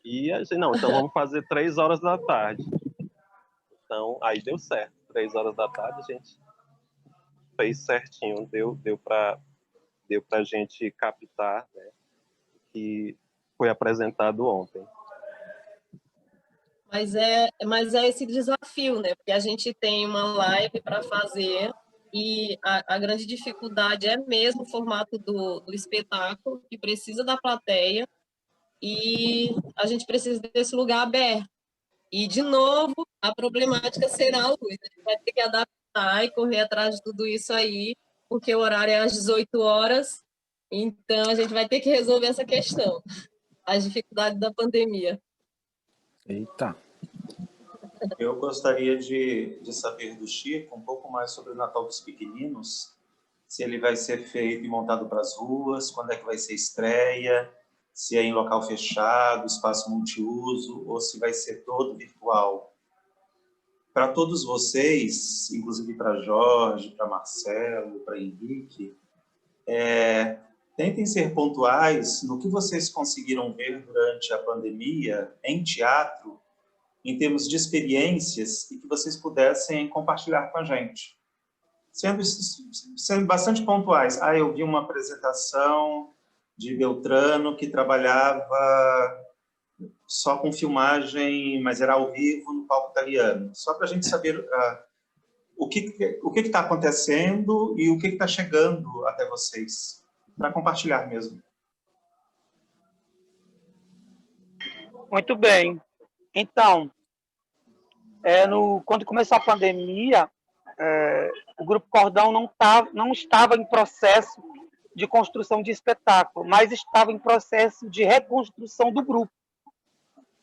Speaker 6: E a gente, não, então vamos fazer 3 horas da tarde. Então, aí deu certo. 3 horas da tarde a gente fez certinho, deu para a gente captar, né, que foi apresentado ontem.
Speaker 4: Mas é esse desafio, né? Porque a gente tem uma live para fazer e a grande dificuldade é mesmo o formato do espetáculo, que precisa da plateia, e a gente precisa desse lugar aberto. E, de novo, a problemática será a luz. A gente vai ter que adaptar e correr atrás de tudo isso aí, porque o horário é às 18 horas, então a gente vai ter que resolver essa questão, as dificuldades da pandemia.
Speaker 1: Eita.
Speaker 5: Eu gostaria de saber do Chico um pouco mais sobre o Natal dos Pequeninos, se ele vai ser feito e montado para as ruas, quando é que vai ser estreia, se é em local fechado, espaço multiuso, ou se vai ser todo virtual. Para todos vocês, inclusive para Jorge, para Marcelo, para Henrique, tentem ser pontuais no que vocês conseguiram ver durante a pandemia em teatro, em termos de experiências, e que vocês pudessem compartilhar com a gente. Sendo bastante pontuais. Eu vi uma apresentação de Beltrano que trabalhava só com filmagem, mas era ao vivo no palco italiano. Só para a gente saber o que está acontecendo e o que está chegando até vocês, para compartilhar mesmo.
Speaker 3: Muito bem. Então, quando começou a pandemia, o Grupo Cordão não estava em processo de construção de espetáculo, mas estava em processo de reconstrução do grupo.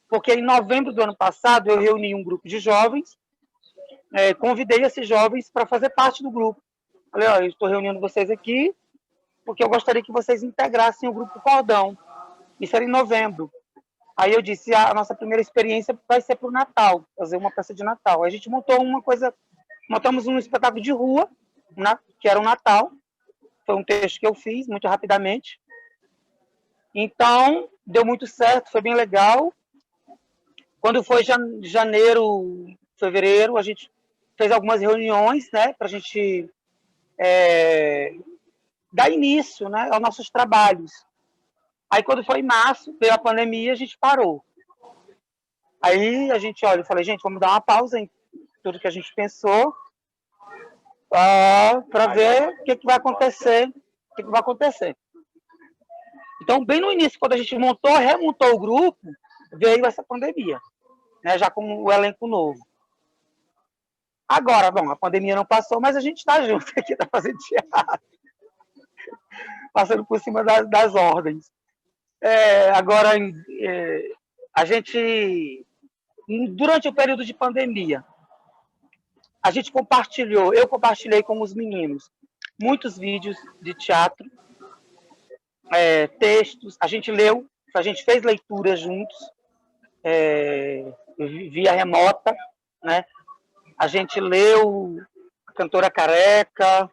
Speaker 3: Porque em novembro do ano passado eu reuni um grupo de jovens, convidei esses jovens para fazer parte do grupo. Falei, eu estou reunindo vocês aqui porque eu gostaria que vocês integrassem o Grupo Cordão. Isso era em novembro. Aí eu disse, a nossa primeira experiência vai ser para o Natal, fazer uma peça de Natal. Aí a gente montamos um espetáculo de rua, que era o Natal. Foi um texto que eu fiz muito rapidamente. Então, deu muito certo, foi bem legal. Quando foi janeiro, fevereiro, a gente fez algumas reuniões, né, para a gente dar início, né, aos nossos trabalhos. Aí, quando foi em março, veio a pandemia, a gente parou. Aí, eu falei, gente, vamos dar uma pausa em tudo que a gente pensou, para ver o que vai acontecer. Então, bem no início, quando a gente remontou o grupo, veio essa pandemia, né, já com o elenco novo. Agora, a pandemia não passou, mas a gente está junto aqui, está fazendo teatro, passando por cima das ordens. Agora, a gente, durante o período de pandemia, eu compartilhei com os meninos muitos vídeos de teatro, textos, a gente leu, a gente fez leituras juntos, via remota, né? A gente leu a Cantora Careca,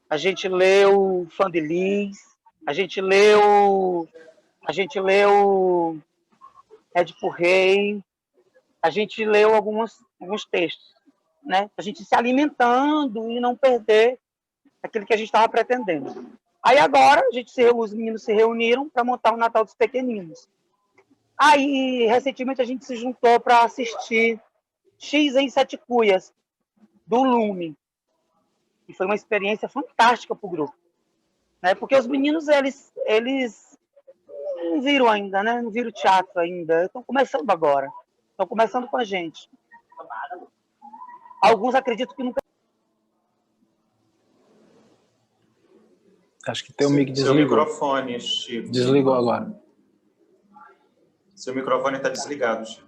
Speaker 3: a gente leu Fã de Lis, a gente leu Édipo Rei, a gente leu alguns textos, né? A gente se alimentando e não perder aquilo que a gente estava pretendendo. Aí agora os meninos se reuniram para montar o Natal dos Pequeninos. Aí recentemente a gente se juntou para assistir X em Sete Cuias, do Lume. E foi uma experiência fantástica para o grupo, né? Porque os meninos, eles não viram ainda, né? Não viram teatro ainda. Estão começando agora. Estão começando com a gente. Alguns acreditam que nunca...
Speaker 1: Acho que teu mic
Speaker 5: Seu
Speaker 1: desligou.
Speaker 5: microfone, Chico.
Speaker 1: Desligou agora.
Speaker 5: Seu microfone está desligado, Chico.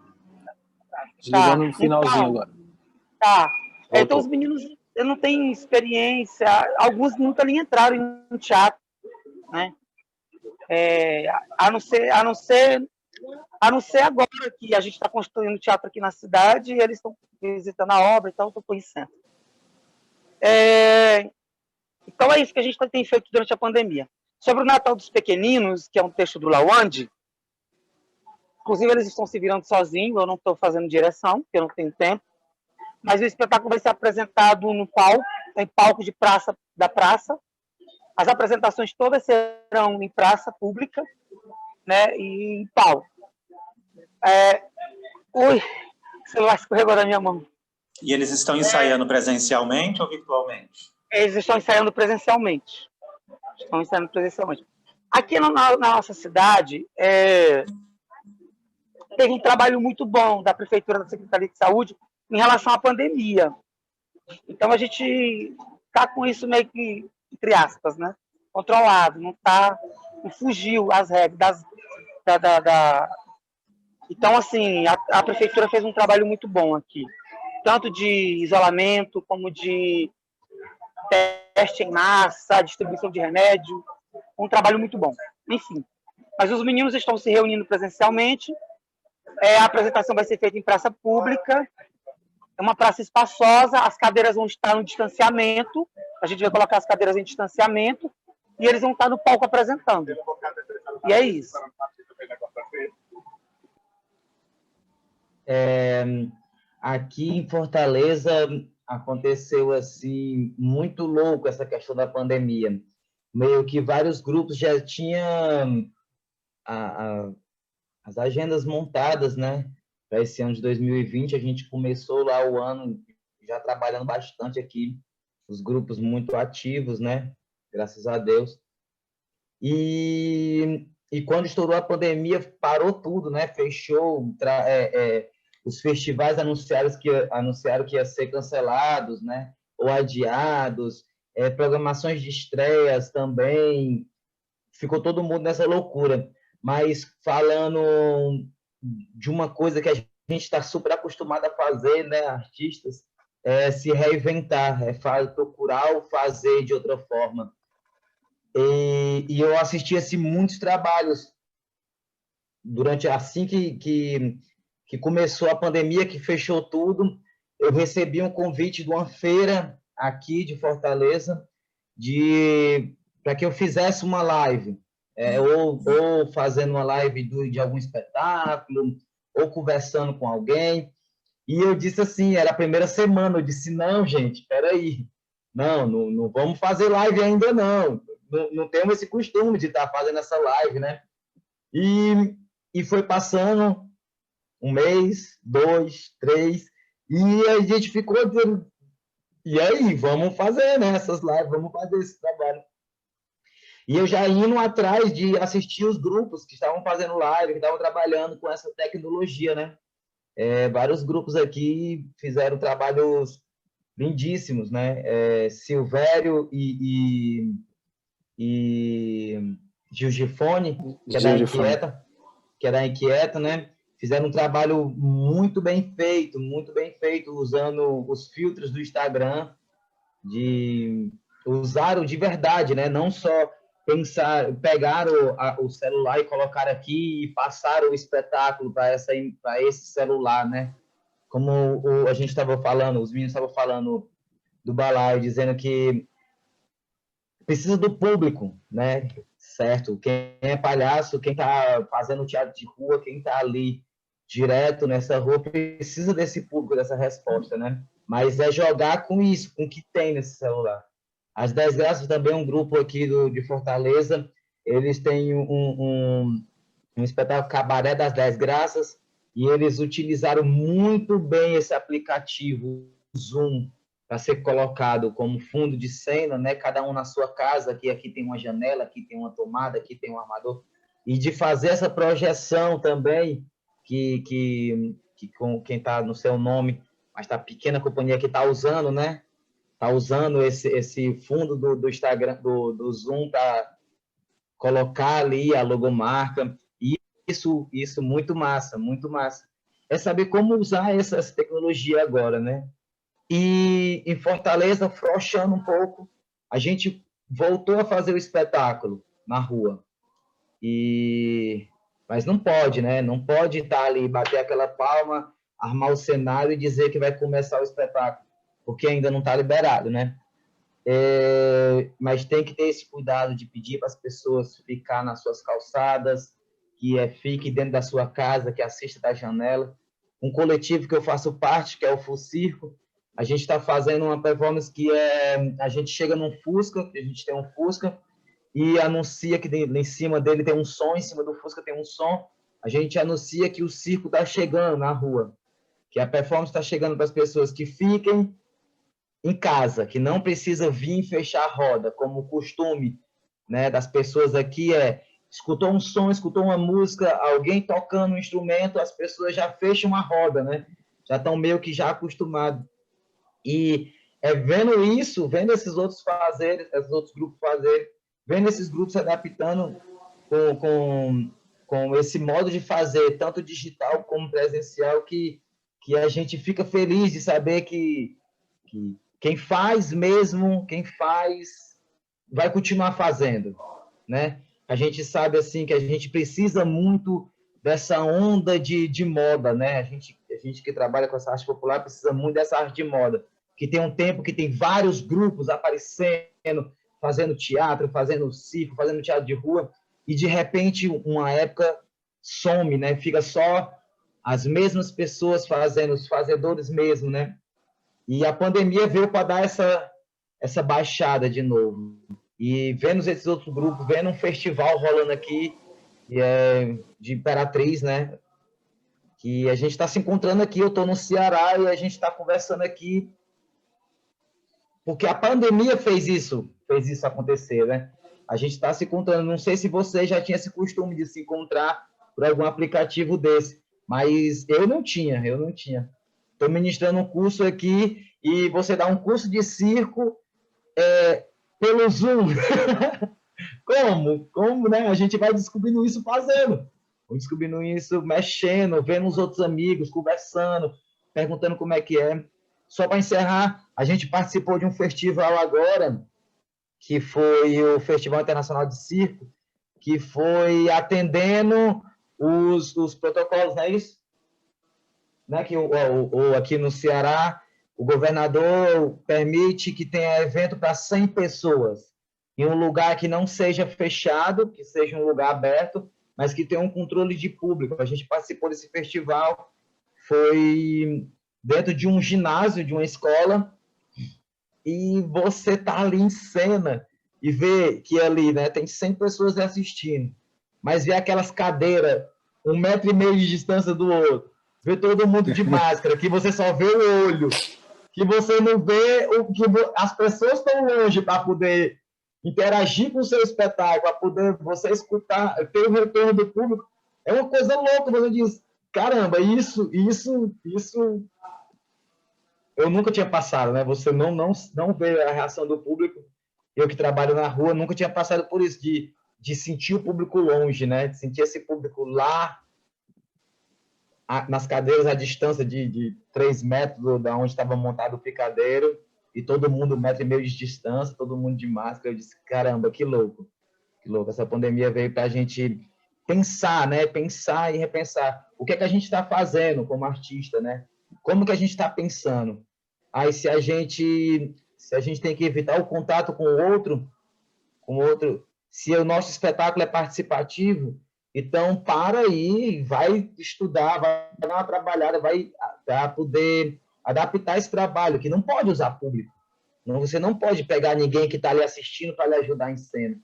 Speaker 1: Desligou no finalzinho agora.
Speaker 3: Tá. Então,
Speaker 1: Voltou.
Speaker 3: os meninos, eu não tenho experiência, alguns nunca nem entraram em teatro, né? A não ser agora que a gente está construindo teatro aqui na cidade e eles estão visitando a obra, então estou conhecendo. Então é isso que a gente tem feito durante a pandemia. Sobre o Natal dos Pequeninos, que é um texto do Lawande, inclusive eles estão se virando sozinhos, eu não estou fazendo direção, porque eu não tenho tempo, mas o espetáculo vai ser apresentado no palco, em palco de praça da praça. As apresentações todas serão em praça pública, né, e em palco. Ui, o celular escorregou da minha mão.
Speaker 5: E eles estão ensaiando presencialmente ou virtualmente?
Speaker 3: Eles estão ensaiando presencialmente. Aqui na nossa cidade, teve um trabalho muito bom da Prefeitura, da Secretaria de Saúde, em relação à pandemia. Então, a gente está com isso meio que, entre aspas, né, controlado, não fugiu às regras Então, assim, a Prefeitura fez um trabalho muito bom aqui, tanto de isolamento, como de teste em massa, distribuição de remédio, um trabalho muito bom. Enfim, mas os meninos estão se reunindo presencialmente, a apresentação vai ser feita em praça pública, é uma praça espaçosa, as cadeiras vão estar no distanciamento, a gente vai colocar as cadeiras em distanciamento, e eles vão estar no palco apresentando. E é isso.
Speaker 2: Aqui em Fortaleza aconteceu assim muito louco essa questão da pandemia. Meio que vários grupos já tinham as agendas montadas, né? Para esse ano de 2020, a gente começou lá o ano já trabalhando bastante aqui, os grupos muito ativos, né? Graças a Deus. E quando estourou a pandemia, parou tudo, né? Fechou, os festivais anunciaram que ia ser cancelados, né? Ou adiados, programações de estreias também, ficou todo mundo nessa loucura. Mas falando de uma coisa que a gente está super acostumado a fazer, né, artistas, se reinventar, procurar o fazer de outra forma. E eu assisti assim, muitos trabalhos durante assim que começou a pandemia, que fechou tudo. Eu recebi um convite de uma feira aqui de Fortaleza para que eu fizesse uma live, ou fazendo uma live de algum espetáculo, ou conversando com alguém. E eu disse assim, era a primeira semana, eu disse, não, gente, espera aí, não vamos fazer live ainda não temos esse costume de estar fazendo essa live, né? E foi passando 1 mês, 2, 3, e a gente ficou dizendo, e aí, vamos fazer, né, essas lives, vamos fazer esse trabalho. E eu já indo atrás de assistir os grupos que estavam fazendo live, que estavam trabalhando com essa tecnologia, né? Vários grupos aqui fizeram trabalhos lindíssimos, né? Silvério e Gil Gifone, que é da Inquieta, né? Fizeram um trabalho muito bem feito, usando os filtros do Instagram, usaram de verdade, né? Não só pegaram o celular e colocaram aqui e passaram o espetáculo para esse celular, né? Como a gente estava falando, os meninos estavam falando do balaio, dizendo que precisa do público, né? Certo? Quem é palhaço, quem está fazendo teatro de rua, quem está ali direto nessa rua, precisa desse público, dessa resposta, né? Mas é jogar com isso, com o que tem nesse celular. As 10 Graças também é um grupo aqui de Fortaleza, eles têm um espetáculo Cabaré das 10 Graças, e eles utilizaram muito bem esse aplicativo, Zoom, para ser colocado como fundo de cena, né? Cada um na sua casa, aqui tem uma janela, aqui tem uma tomada, aqui tem um armador, e de fazer essa projeção também, que com quem está no seu nome, mas está a pequena companhia que está usando, né? tá usando esse fundo do Instagram, do Zoom para colocar ali a logomarca. E isso muito massa, muito massa. É saber como usar essa tecnologia agora, né? E em Fortaleza, afrouxando um pouco, a gente voltou a fazer o espetáculo na rua. Mas não pode, né? Não pode estar ali, bater aquela palma, armar o cenário e dizer que vai começar o espetáculo, porque ainda não está liberado, né? Mas tem que ter esse cuidado de pedir para as pessoas ficar nas suas calçadas, que fique dentro da sua casa, que assista da janela. Um coletivo que eu faço parte, que é o Full Circo, a gente está fazendo uma performance que a gente chega num Fusca, a gente tem um Fusca, e anuncia que em cima dele tem um som, em cima do Fusca tem um som, a gente anuncia que o circo está chegando na rua, que a performance está chegando para as pessoas que fiquem em casa, que não precisa vir fechar a roda, como o costume, né, das pessoas aqui escutou um som, escutou uma música, alguém tocando um instrumento, as pessoas já fecham a roda, né? Já estão meio que já acostumados. E vendo isso, vendo esses outros grupos fazerem, vendo esses grupos se adaptando com esse modo de fazer, tanto digital como presencial, que a gente fica feliz de saber que quem faz mesmo, quem faz, vai continuar fazendo, né? A gente sabe, assim, que a gente precisa muito dessa onda de moda, né? A gente que trabalha com essa arte popular precisa muito dessa arte de moda, que tem um tempo que tem vários grupos aparecendo, fazendo teatro, fazendo circo, fazendo teatro de rua, e de repente, uma época some, né? Fica só as mesmas pessoas fazendo, os fazedores mesmo, né? E a pandemia veio para dar essa baixada de novo. E vendo esses outros grupos, vendo um festival rolando aqui, de Imperatriz, né? Que a gente está se encontrando aqui, eu estou no Ceará e a gente está conversando aqui, porque a pandemia fez isso acontecer, né? A gente está se encontrando, não sei se você já tinha esse costume de se encontrar por algum aplicativo desse, mas eu não tinha. Estou ministrando um curso aqui e você dá um curso de circo pelo Zoom. Como, né? A gente vai descobrindo isso fazendo. Descobrindo isso, mexendo, vendo os outros amigos, conversando, perguntando como é que é. Só para encerrar, a gente participou de um festival agora, que foi o Festival Internacional de Circo, que foi atendendo os protocolos, não é isso? Né? Que aqui no Ceará, o governador permite que tenha evento para 100 pessoas, em um lugar que não seja fechado, que seja um lugar aberto, mas que tenha um controle de público. A gente participou desse festival, foi dentro de um ginásio, de uma escola, e você tá ali em cena e vê que ali, né, tem 100 pessoas assistindo, mas vê aquelas cadeiras 1,5 metro de distância do outro, vê todo mundo de máscara, que você só vê o olho, que você não vê as pessoas estão longe para poder interagir com o seu espetáculo, para poder você escutar, ter o retorno do público. É uma coisa louca, você diz, caramba, isso eu nunca tinha passado, né? Você não vê a reação do público. Eu que trabalho na rua nunca tinha passado por isso, de sentir o público longe, né? De sentir esse público lá, nas cadeiras à distância de 3 metros da onde estava montado o picadeiro, e todo mundo 1,5 metro de distância, todo mundo de máscara. Eu disse, caramba, que louco. Que louco. Essa pandemia veio para a gente pensar, né? Pensar e repensar. O que é que a gente está fazendo como artista, né? Como que a gente está pensando? Aí, se a gente tem que evitar o contato com o outro, se o nosso espetáculo é participativo, então para aí, vai estudar, vai dar uma trabalhada, vai poder adaptar esse trabalho, que não pode usar público. Você não pode pegar ninguém que está ali assistindo para lhe ajudar em cena.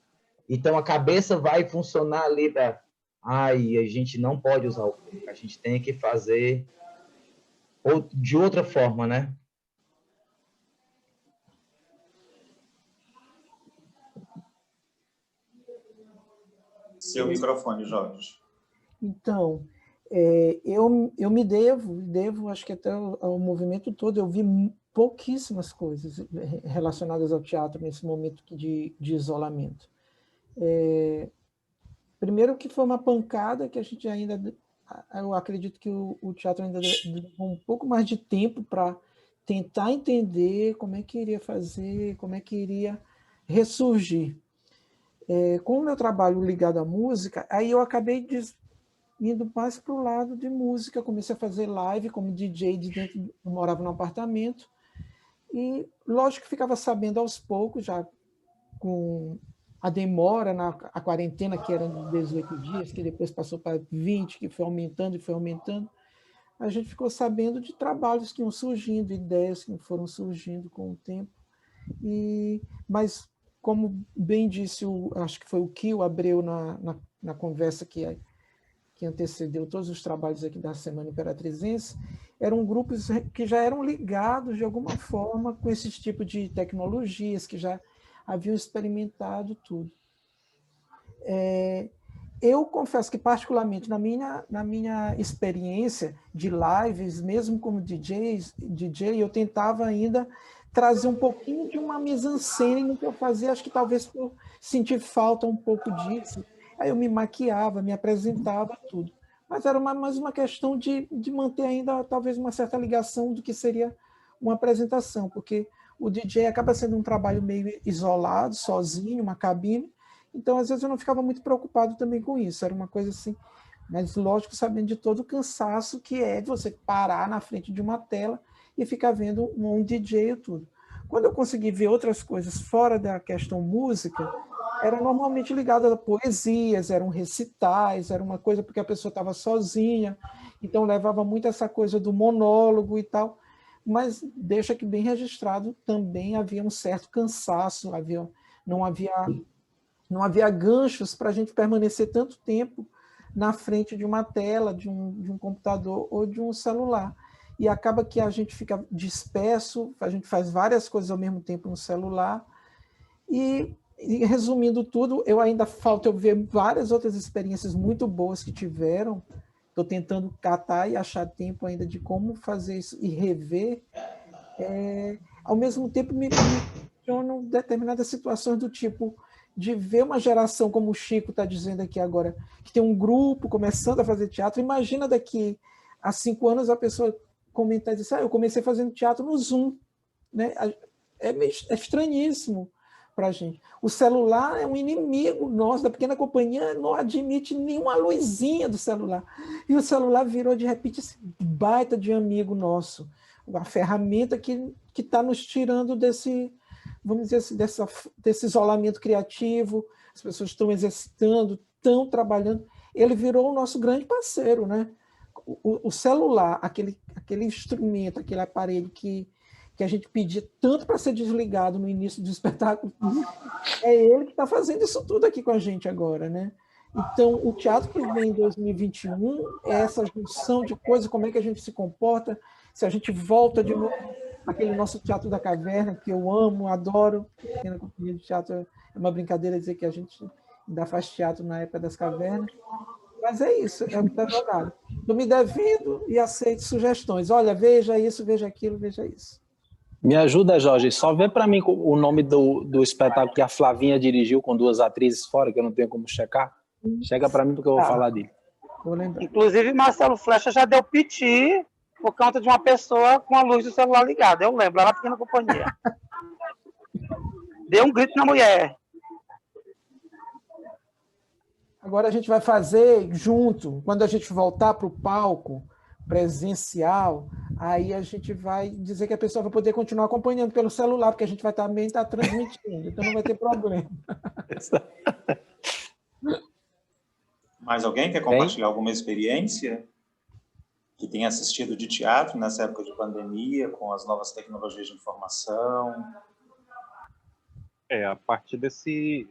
Speaker 2: Então a cabeça vai funcionar ali para... a gente não pode usar o público, a gente tem que fazer de outra forma, né?
Speaker 5: Seu microfone, Jorge.
Speaker 8: Então, eu me devo, acho que até ao movimento todo, eu vi pouquíssimas coisas relacionadas ao teatro nesse momento de isolamento. Primeiro que foi uma pancada que a gente ainda... Eu acredito que o teatro ainda levou um pouco mais de tempo para tentar entender como é que iria fazer, como é que iria ressurgir. Com o meu trabalho ligado à música, aí eu acabei indo mais para o lado de música, comecei a fazer live como DJ eu morava num apartamento, e lógico que ficava sabendo aos poucos, já com a demora a quarentena, que era de 18 dias, que depois passou para 20, que foi aumentando e foi aumentando, a gente ficou sabendo de trabalhos que iam surgindo, ideias que foram surgindo com o tempo. Mas, como bem disse, acho que foi o Kio Abreu na conversa que antecedeu todos os trabalhos aqui da Semana Imperatrizense, eram grupos que já eram ligados, de alguma forma, com esse tipo de tecnologias, que já haviam experimentado tudo. Eu confesso que, particularmente, na minha experiência de lives, mesmo como DJ, eu tentava ainda trazer um pouquinho de uma mise-en-scène no que eu fazia, acho que talvez por sentir falta um pouco disso. Aí eu me maquiava, me apresentava, tudo. Mas era mais uma questão de manter ainda, talvez, uma certa ligação do que seria uma apresentação, porque o DJ acaba sendo um trabalho meio isolado, sozinho, uma cabine. Então, às vezes, eu não ficava muito preocupado também com isso. Era uma coisa assim, mas lógico, sabendo de todo o cansaço que é de você parar na frente de uma tela e ficar vendo um DJ e tudo. Quando eu consegui ver outras coisas fora da questão música, era normalmente ligado a poesias, eram recitais, era uma coisa porque a pessoa estava sozinha, então levava muito essa coisa do monólogo e tal, mas deixa que bem registrado, também havia um certo cansaço, não havia ganchos para a gente permanecer tanto tempo na frente de uma tela, de um computador ou de um celular. E acaba que a gente fica disperso, a gente faz várias coisas ao mesmo tempo no celular. E resumindo tudo, falta eu ver várias outras experiências muito boas que tiveram. Estou tentando catar e achar tempo ainda de como fazer isso e rever. Ao mesmo tempo, me questionam determinadas situações do tipo de ver uma geração, como o Chico está dizendo aqui agora, que tem um grupo começando a fazer teatro. Imagina daqui a 5 anos a pessoa comentar e dizer, eu comecei fazendo teatro no Zoom. Né? É estranhíssimo para a gente. O celular é um inimigo nosso, da pequena companhia, não admite nenhuma luzinha do celular. E o celular virou, de repente, esse baita de amigo nosso. A ferramenta que está nos tirando desse, vamos dizer assim, desse isolamento criativo. As pessoas estão exercitando, estão trabalhando. Ele virou o nosso grande parceiro, né? O celular, aquele instrumento, aquele aparelho que a gente pedia tanto para ser desligado no início do espetáculo, é ele que está fazendo isso tudo aqui com a gente agora, né? Então, o teatro que vem em 2021 é essa junção de coisas, como é que a gente se comporta, se a gente volta de novo aquele nosso Teatro da Caverna, que eu amo, adoro. A Pequena Companhia de Teatro é uma brincadeira dizer que a gente ainda faz teatro na época das cavernas. Mas é isso, é o que está jogado. Estou me devendo e aceito sugestões. Olha, veja isso, veja aquilo, veja isso.
Speaker 1: Me ajuda, Jorge, só vê para mim o nome do espetáculo que a Flavinha dirigiu com 2 atrizes fora, que eu não tenho como checar. Chega para mim porque eu vou falar dele.
Speaker 8: Vou lembrar.
Speaker 3: Inclusive, Marcelo Flecha já deu piti por conta de uma pessoa com a luz do celular ligada. Eu lembro, lá na Pequena Companhia. Deu um grito na mulher.
Speaker 8: Agora a gente vai fazer junto, quando a gente voltar para o palco presencial, aí a gente vai dizer que a pessoa vai poder continuar acompanhando pelo celular, porque a gente vai também estar transmitindo, então não vai ter problema.
Speaker 5: Mais alguém quer compartilhar alguma experiência que tenha assistido de teatro nessa época de pandemia, com as novas tecnologias de informação?
Speaker 6: A partir desse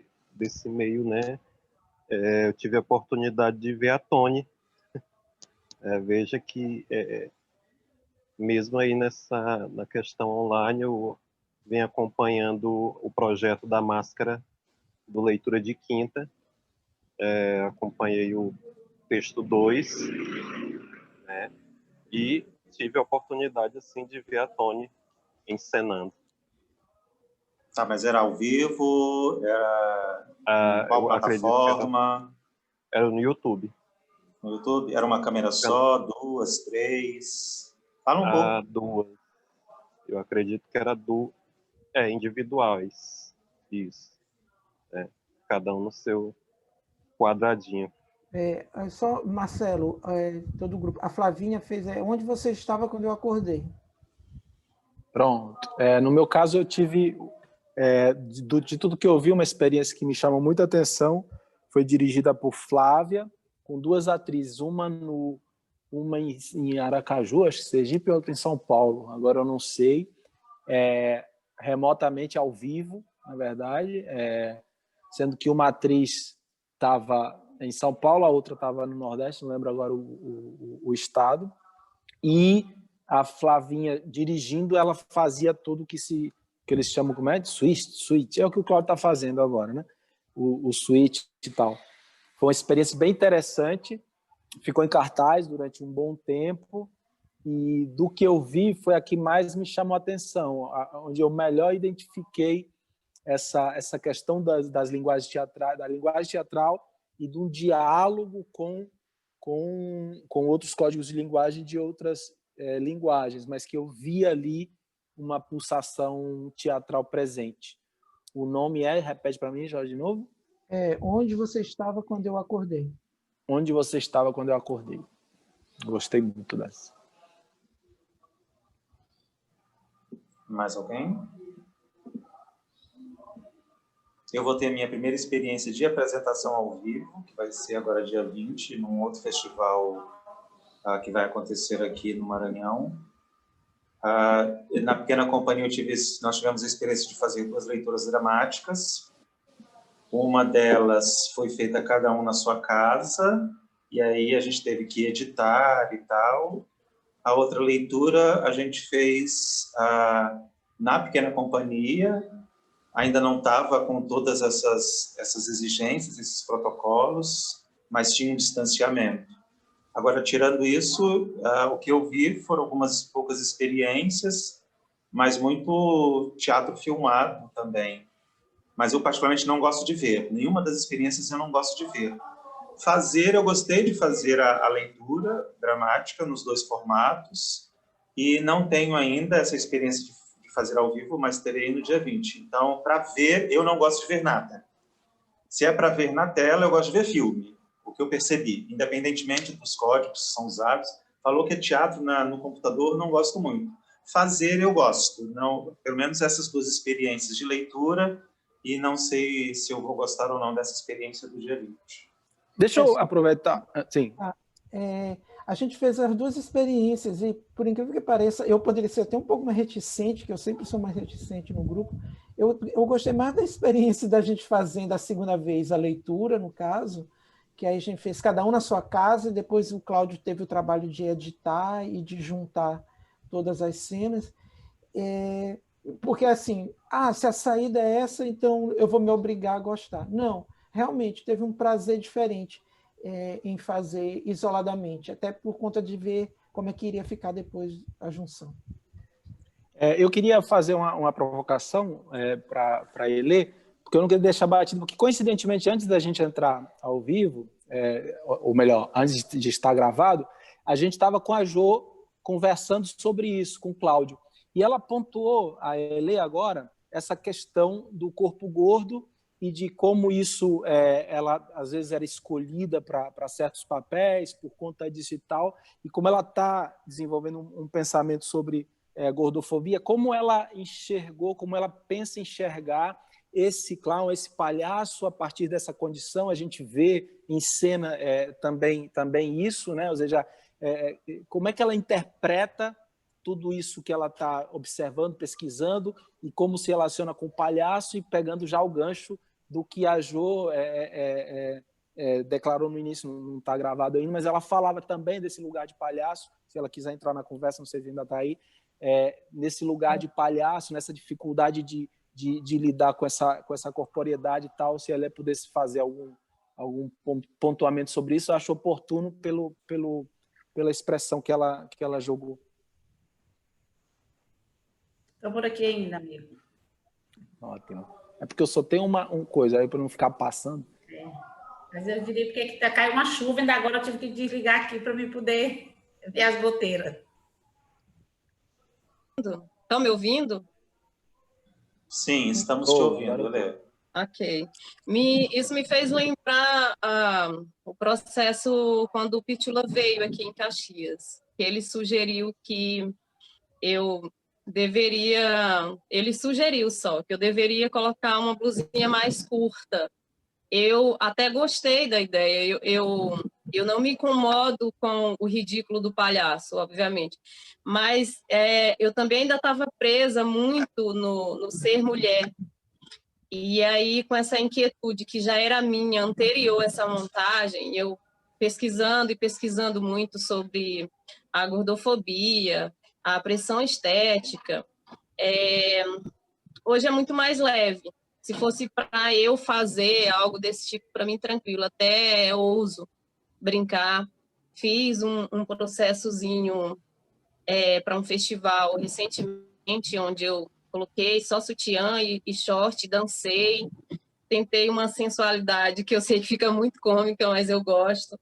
Speaker 6: meio, né, eu tive a oportunidade de ver a Tony. Veja que, mesmo aí na questão online, eu venho acompanhando o projeto da Máscara do Leitura de Quinta. Acompanhei o texto 2, né, e tive a oportunidade assim, de ver a Tony encenando.
Speaker 5: Tá, mas era ao vivo? Era em qual
Speaker 6: Eu acredito que
Speaker 5: plataforma?
Speaker 6: era no YouTube.
Speaker 5: No YouTube? Era uma câmera só, duas, três? Fala um pouco.
Speaker 6: Duas. Eu acredito que era individuais. Isso. Cada um no seu quadradinho.
Speaker 8: Só, Marcelo, todo o grupo. A Flavinha fez. Onde você estava quando eu acordei?
Speaker 1: Pronto. No meu caso, eu tive, de tudo que eu vi, uma experiência que me chamou muita atenção. Foi dirigida por Flávia, com duas atrizes, uma em Aracaju, acho que Sergipe, e outra em São Paulo. Agora eu não sei. Remotamente ao vivo, na verdade, sendo que uma atriz estava em São Paulo, a outra estava no Nordeste, não lembro agora o estado, e a Flavinha dirigindo, ela fazia tudo que eles chamam, como é? De switch, é o que o Cláudio está fazendo agora, né? O switch e tal. Foi uma experiência bem interessante, ficou em cartaz durante um bom tempo, e do que eu vi foi a que mais me chamou a atenção, onde eu melhor identifiquei essa questão das linguagens teatrais, da linguagem teatral e de um diálogo com outros códigos de linguagem de outras linguagens, mas que eu vi ali uma pulsação teatral presente. O nome repete para mim, Jorge, de novo?
Speaker 8: Onde você estava quando eu acordei?
Speaker 1: Onde você estava quando eu acordei. Gostei muito dessa.
Speaker 5: Mais alguém? Eu vou ter a minha primeira experiência de apresentação ao vivo, que vai ser agora dia 20, num outro festival que vai acontecer aqui no Maranhão. Na pequena companhia nós tivemos a experiência de fazer 2 leituras dramáticas. Uma delas foi feita cada um na sua casa, e aí a gente teve que editar e tal. A outra leitura a gente fez na pequena companhia, ainda não estava com todas essas exigências, esses protocolos, mas tinha um distanciamento. Agora, tirando isso, o que eu vi foram algumas poucas experiências, mas muito teatro filmado também. Mas eu particularmente não gosto de ver. Nenhuma das experiências eu não gosto de ver. Eu gostei de fazer a leitura dramática nos 2 formatos, e não tenho ainda essa experiência de fazer ao vivo, mas terei no dia 20. Então, para ver, eu não gosto de ver nada. Se é para ver na tela, eu gosto de ver filme, o que eu percebi, independentemente dos códigos que são usados. Falou que é teatro no computador, não gosto muito. Fazer, eu gosto. Não, pelo menos essas 2 experiências de leitura, e não sei se eu vou gostar ou não dessa experiência do dia 20.
Speaker 1: Deixa eu aproveitar. Sim.
Speaker 8: A gente fez as 2 experiências e, por incrível que pareça, eu poderia ser até um pouco mais reticente, que eu sempre sou mais reticente no grupo. Eu gostei mais da experiência da gente fazendo a segunda vez a leitura, no caso, que aí a gente fez cada um na sua casa, e depois o Cláudio teve o trabalho de editar e de juntar todas as cenas. Porque assim, se a saída é essa, então eu vou me obrigar a gostar. Não, realmente teve um prazer diferente em fazer isoladamente, até por conta de ver como é que iria ficar depois a junção.
Speaker 1: Eu queria fazer uma provocação para ele, porque eu não queria deixar batido, porque coincidentemente, antes da gente entrar ao vivo, ou melhor, antes de estar gravado, a gente estava com a Jo conversando sobre isso, com o Cláudio. E ela pontuou, a Elê agora, essa questão do corpo gordo e de como isso, ela às vezes era escolhida para certos papéis por conta disso e tal, e como ela está desenvolvendo um pensamento sobre gordofobia, como ela enxergou, como ela pensa enxergar esse clown, esse palhaço a partir dessa condição. A gente vê em cena também isso, né? Ou seja, como é que ela interpreta tudo isso que ela está observando, pesquisando, e como se relaciona com o palhaço, e pegando já o gancho do que a Jo declarou no início, não está gravado ainda, mas ela falava também desse lugar de palhaço. Se ela quiser entrar na conversa, não sei se ainda está aí, nesse lugar de palhaço, nessa dificuldade de lidar com essa corporeidade e tal. Se ela pudesse fazer algum pontuamento sobre isso, eu acho oportuno pela expressão que ela jogou.
Speaker 9: Estou por aqui ainda, amigo.
Speaker 1: Ótimo. É porque eu só tenho uma coisa aí para não ficar passando.
Speaker 9: Mas eu diria porque caiu uma chuva, ainda agora eu tive que desligar aqui para me poder ver as goteiras.
Speaker 4: Estão me ouvindo?
Speaker 5: Sim, estamos te ouvindo, Lê.
Speaker 4: Ok. Isso me fez lembrar o processo quando o Pitula veio aqui em Caxias. Ele sugeriu que eu deveria... Ele sugeriu só que eu deveria colocar uma blusinha mais curta. Eu até gostei da ideia. Eu não me incomodo com o ridículo do palhaço, obviamente. Mas eu também ainda estava presa muito no ser mulher. E aí, com essa inquietude que já era minha anterior a essa montagem, eu pesquisando e pesquisando muito sobre a gordofobia, a pressão estética, hoje é muito mais leve. Se fosse para eu fazer algo desse tipo, para mim, tranquilo, até ouso brincar. Fiz um processozinho para um festival recentemente, onde eu coloquei só sutiã e short, dancei, tentei uma sensualidade que eu sei que fica muito cômica, mas eu gosto.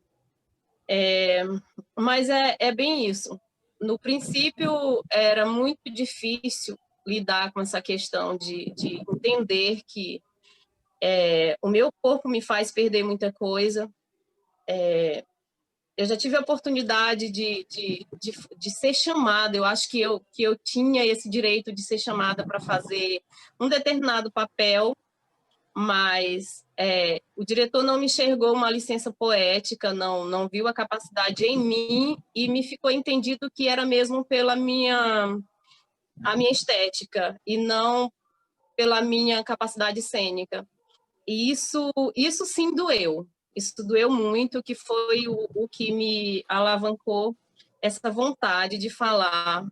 Speaker 4: Mas é bem isso. No princípio, era muito difícil lidar com essa questão de entender que o meu corpo me faz perder muita coisa. Eu já tive a oportunidade de ser chamada, eu acho que eu tinha esse direito de ser chamada para fazer um determinado papel, mas o diretor não me enxergou uma licença poética, não viu a capacidade em mim e me ficou entendido que era mesmo pela a minha estética e não pela minha capacidade cênica. E isso sim doeu. Isso doeu muito, que foi o que me alavancou essa vontade de falar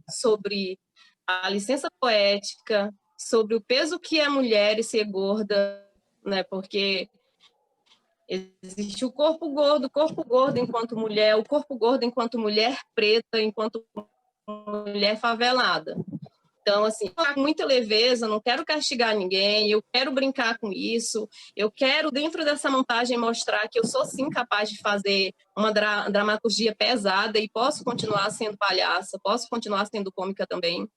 Speaker 4: sobre a licença poética, sobre o peso que é mulher e ser gorda, né? Porque existe o corpo gordo enquanto mulher, o corpo gordo enquanto mulher preta, enquanto mulher favelada. Então, assim, com muita leveza, não quero castigar ninguém, eu quero brincar com isso, eu quero, dentro dessa montagem, mostrar que eu sou, sim, capaz de fazer uma dramaturgia pesada e posso continuar sendo palhaça, posso continuar sendo cômica também.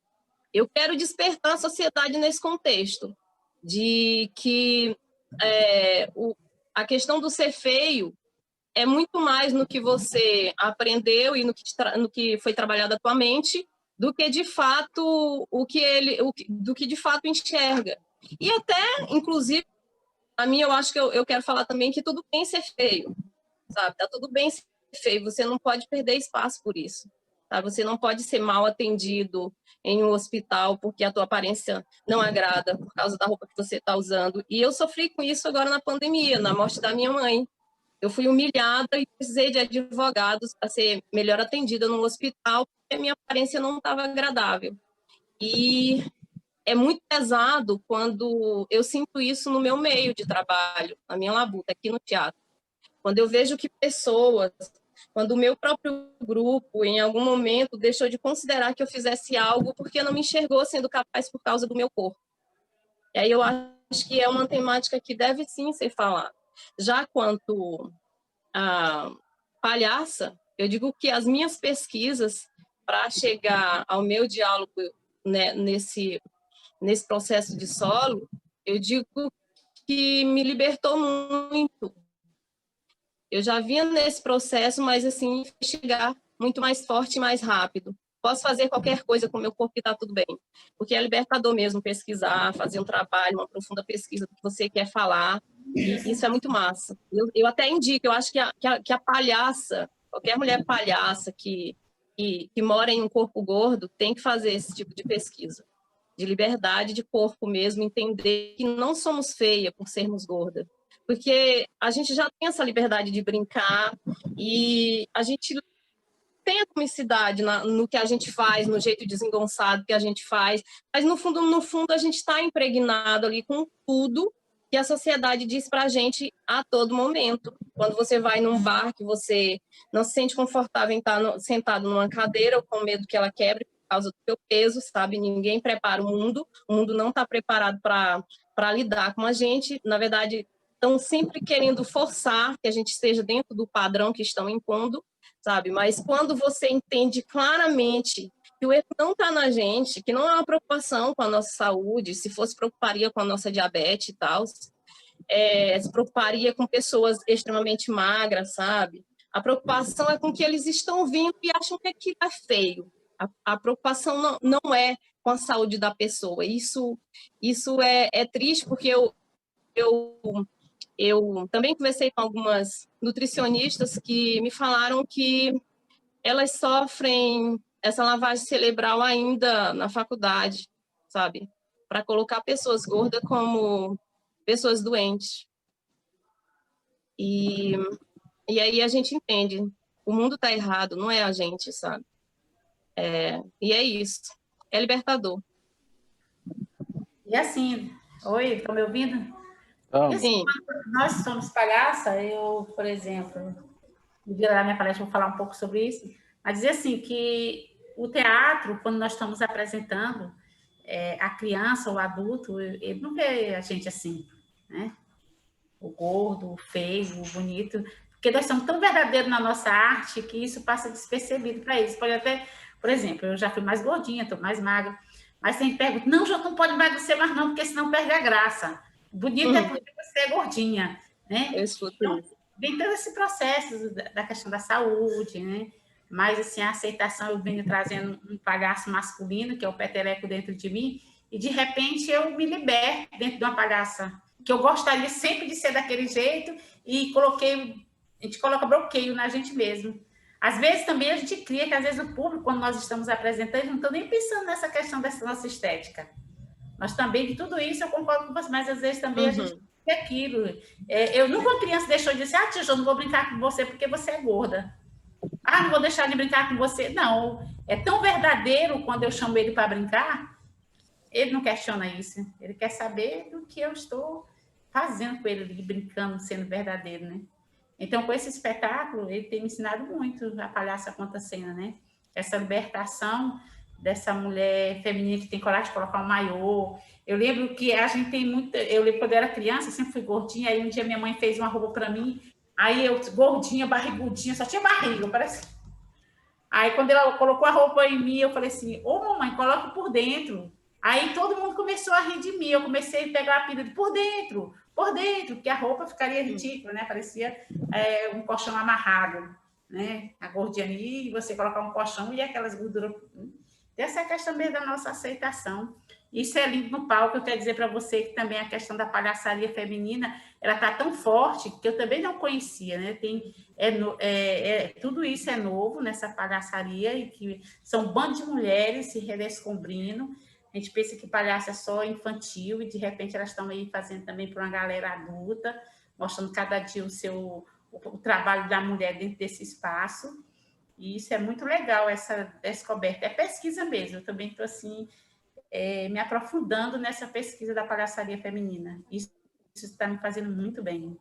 Speaker 4: Eu quero despertar a sociedade nesse contexto, de que a questão do ser feio é muito mais no que você aprendeu e no que foi trabalhado atualmente, do que de fato do que de fato enxerga. E até, inclusive, a mim eu acho que eu quero falar também que tudo bem ser feio, sabe? Tá tudo bem ser feio, você não pode perder espaço por isso. Tá? Você não pode ser mal atendido em um hospital porque a tua aparência não agrada por causa da roupa que você está usando. E eu sofri com isso agora na pandemia, na morte da minha mãe. Eu fui humilhada e precisei de advogados para ser melhor atendida no hospital, porque a minha aparência não estava agradável. E é muito pesado quando eu sinto isso no meu meio de trabalho, na minha labuta, aqui no teatro. Quando eu vejo que pessoas, quando o meu próprio grupo, em algum momento, deixou de considerar que eu fizesse algo porque não me enxergou sendo capaz por causa do meu corpo. E aí eu acho que é uma temática que deve sim ser falada. Já quanto a palhaça, eu digo que as minhas pesquisas para chegar ao meu diálogo, né, nesse processo de solo, eu digo que me libertou muito. Eu já vinha nesse processo, mas assim, chegar muito mais forte e mais rápido. Posso fazer qualquer coisa com o meu corpo e está tudo bem. Porque é libertador mesmo pesquisar, fazer um trabalho, uma profunda pesquisa do que você quer falar. E isso é muito massa. Eu até indico, eu acho que a palhaça, qualquer mulher palhaça que mora em um corpo gordo, tem que fazer esse tipo de pesquisa. De liberdade de corpo mesmo, entender que não somos feias por sermos gordas. Porque a gente já tem essa liberdade de brincar e a gente tem a comicidade no que a gente faz, no jeito desengonçado que a gente faz, mas no fundo a gente está impregnado ali com tudo que a sociedade diz para a gente a todo momento. Quando você vai num bar que você não se sente confortável em estar sentado numa cadeira ou com medo que ela quebre por causa do seu peso, sabe? Ninguém prepara o mundo não está preparado para lidar com a gente. Na verdade, estão sempre querendo forçar que a gente esteja dentro do padrão que estão impondo, sabe? Mas quando você entende claramente que o erro não está na gente, que não é uma preocupação com a nossa saúde, se fosse preocuparia com a nossa diabetes e tal, se preocuparia com pessoas extremamente magras, sabe? A preocupação é com que eles estão vindo e acham que aquilo é feio. A preocupação não é com a saúde da pessoa. Isso é triste, porque eu também conversei com algumas nutricionistas que me falaram que elas sofrem essa lavagem cerebral ainda na faculdade, sabe? Para colocar pessoas gordas como pessoas doentes. E aí a gente entende, o mundo está errado, não é a gente, sabe? E é isso, é libertador.
Speaker 9: E assim, oi, estão me ouvindo?
Speaker 1: Então,
Speaker 4: Sim.
Speaker 9: Nós somos palhaça, eu, por exemplo, no dia da minha palestra vou falar um pouco sobre isso, mas dizer assim, que o teatro, quando nós estamos apresentando, a criança, o adulto, ele não vê a gente assim, né? O gordo, o feio, o bonito, porque nós somos tão verdadeiros na nossa arte que isso passa despercebido para eles. Pode até, por exemplo, eu já fui mais gordinha, estou mais magra, mas tem pergunta, não, já não pode emagrecer mais não, porque senão perde a graça. Bonita é porque você é gordinha, né?
Speaker 4: Eu escuto
Speaker 9: então,
Speaker 4: isso.
Speaker 9: vem todo esse processo da questão da saúde, né? Mas, assim, a aceitação, eu venho trazendo um palhaço masculino, que é o peteleco dentro de mim, e, de repente, eu me liberto dentro de uma palhaça, que eu gostaria sempre de ser daquele jeito, e a gente coloca bloqueio na gente mesmo. Às vezes, também, a gente cria que, às vezes, o público, quando nós estamos apresentando, não estão nem pensando nessa questão dessa nossa estética. Nós também, de tudo isso, eu concordo com você, mas, às vezes, também a gente cria aquilo. Eu nunca uma criança deixou de dizer, tia, eu não vou brincar com você porque você é gorda. Não vou deixar de brincar com você. Não, é tão verdadeiro quando eu chamo ele para brincar, ele não questiona isso. Ele quer saber do que eu estou fazendo com ele, brincando, sendo verdadeiro, né? Então, com esse espetáculo, ele tem me ensinado muito a palhaça contra a cena, né? Essa libertação dessa mulher feminina que tem coragem de colocar um maiô. Eu lembro que a gente tem muita... Eu lembro quando eu era criança, eu sempre fui gordinha, aí um dia minha mãe fez uma roupa para mim, aí eu, gordinha, barrigudinha, só tinha barriga, parece. Aí, quando ela colocou a roupa em mim, eu falei assim, mamãe, coloca por dentro. Aí, todo mundo começou a rir de mim. Eu comecei a pegar a pilha de por dentro, porque a roupa ficaria ridícula, né? Parecia um colchão amarrado, né? A gordinha ali, você colocar um colchão e aquelas gorduras. Essa é a questão mesmo da nossa aceitação. Isso é lindo no palco. Eu quero dizer para você que também a questão da palhaçaria feminina, ela está tão forte que eu também não conhecia, né? Tudo isso é novo nessa palhaçaria e que são bandos de mulheres se redescobrindo. A gente pensa que palhaço é só infantil e de repente elas estão aí fazendo também para uma galera adulta, mostrando cada dia o trabalho da mulher dentro desse espaço. E isso é muito legal, essa descoberta. É pesquisa mesmo. Eu também estou assim me aprofundando nessa pesquisa da palhaçaria feminina. Isso está me fazendo muito bem.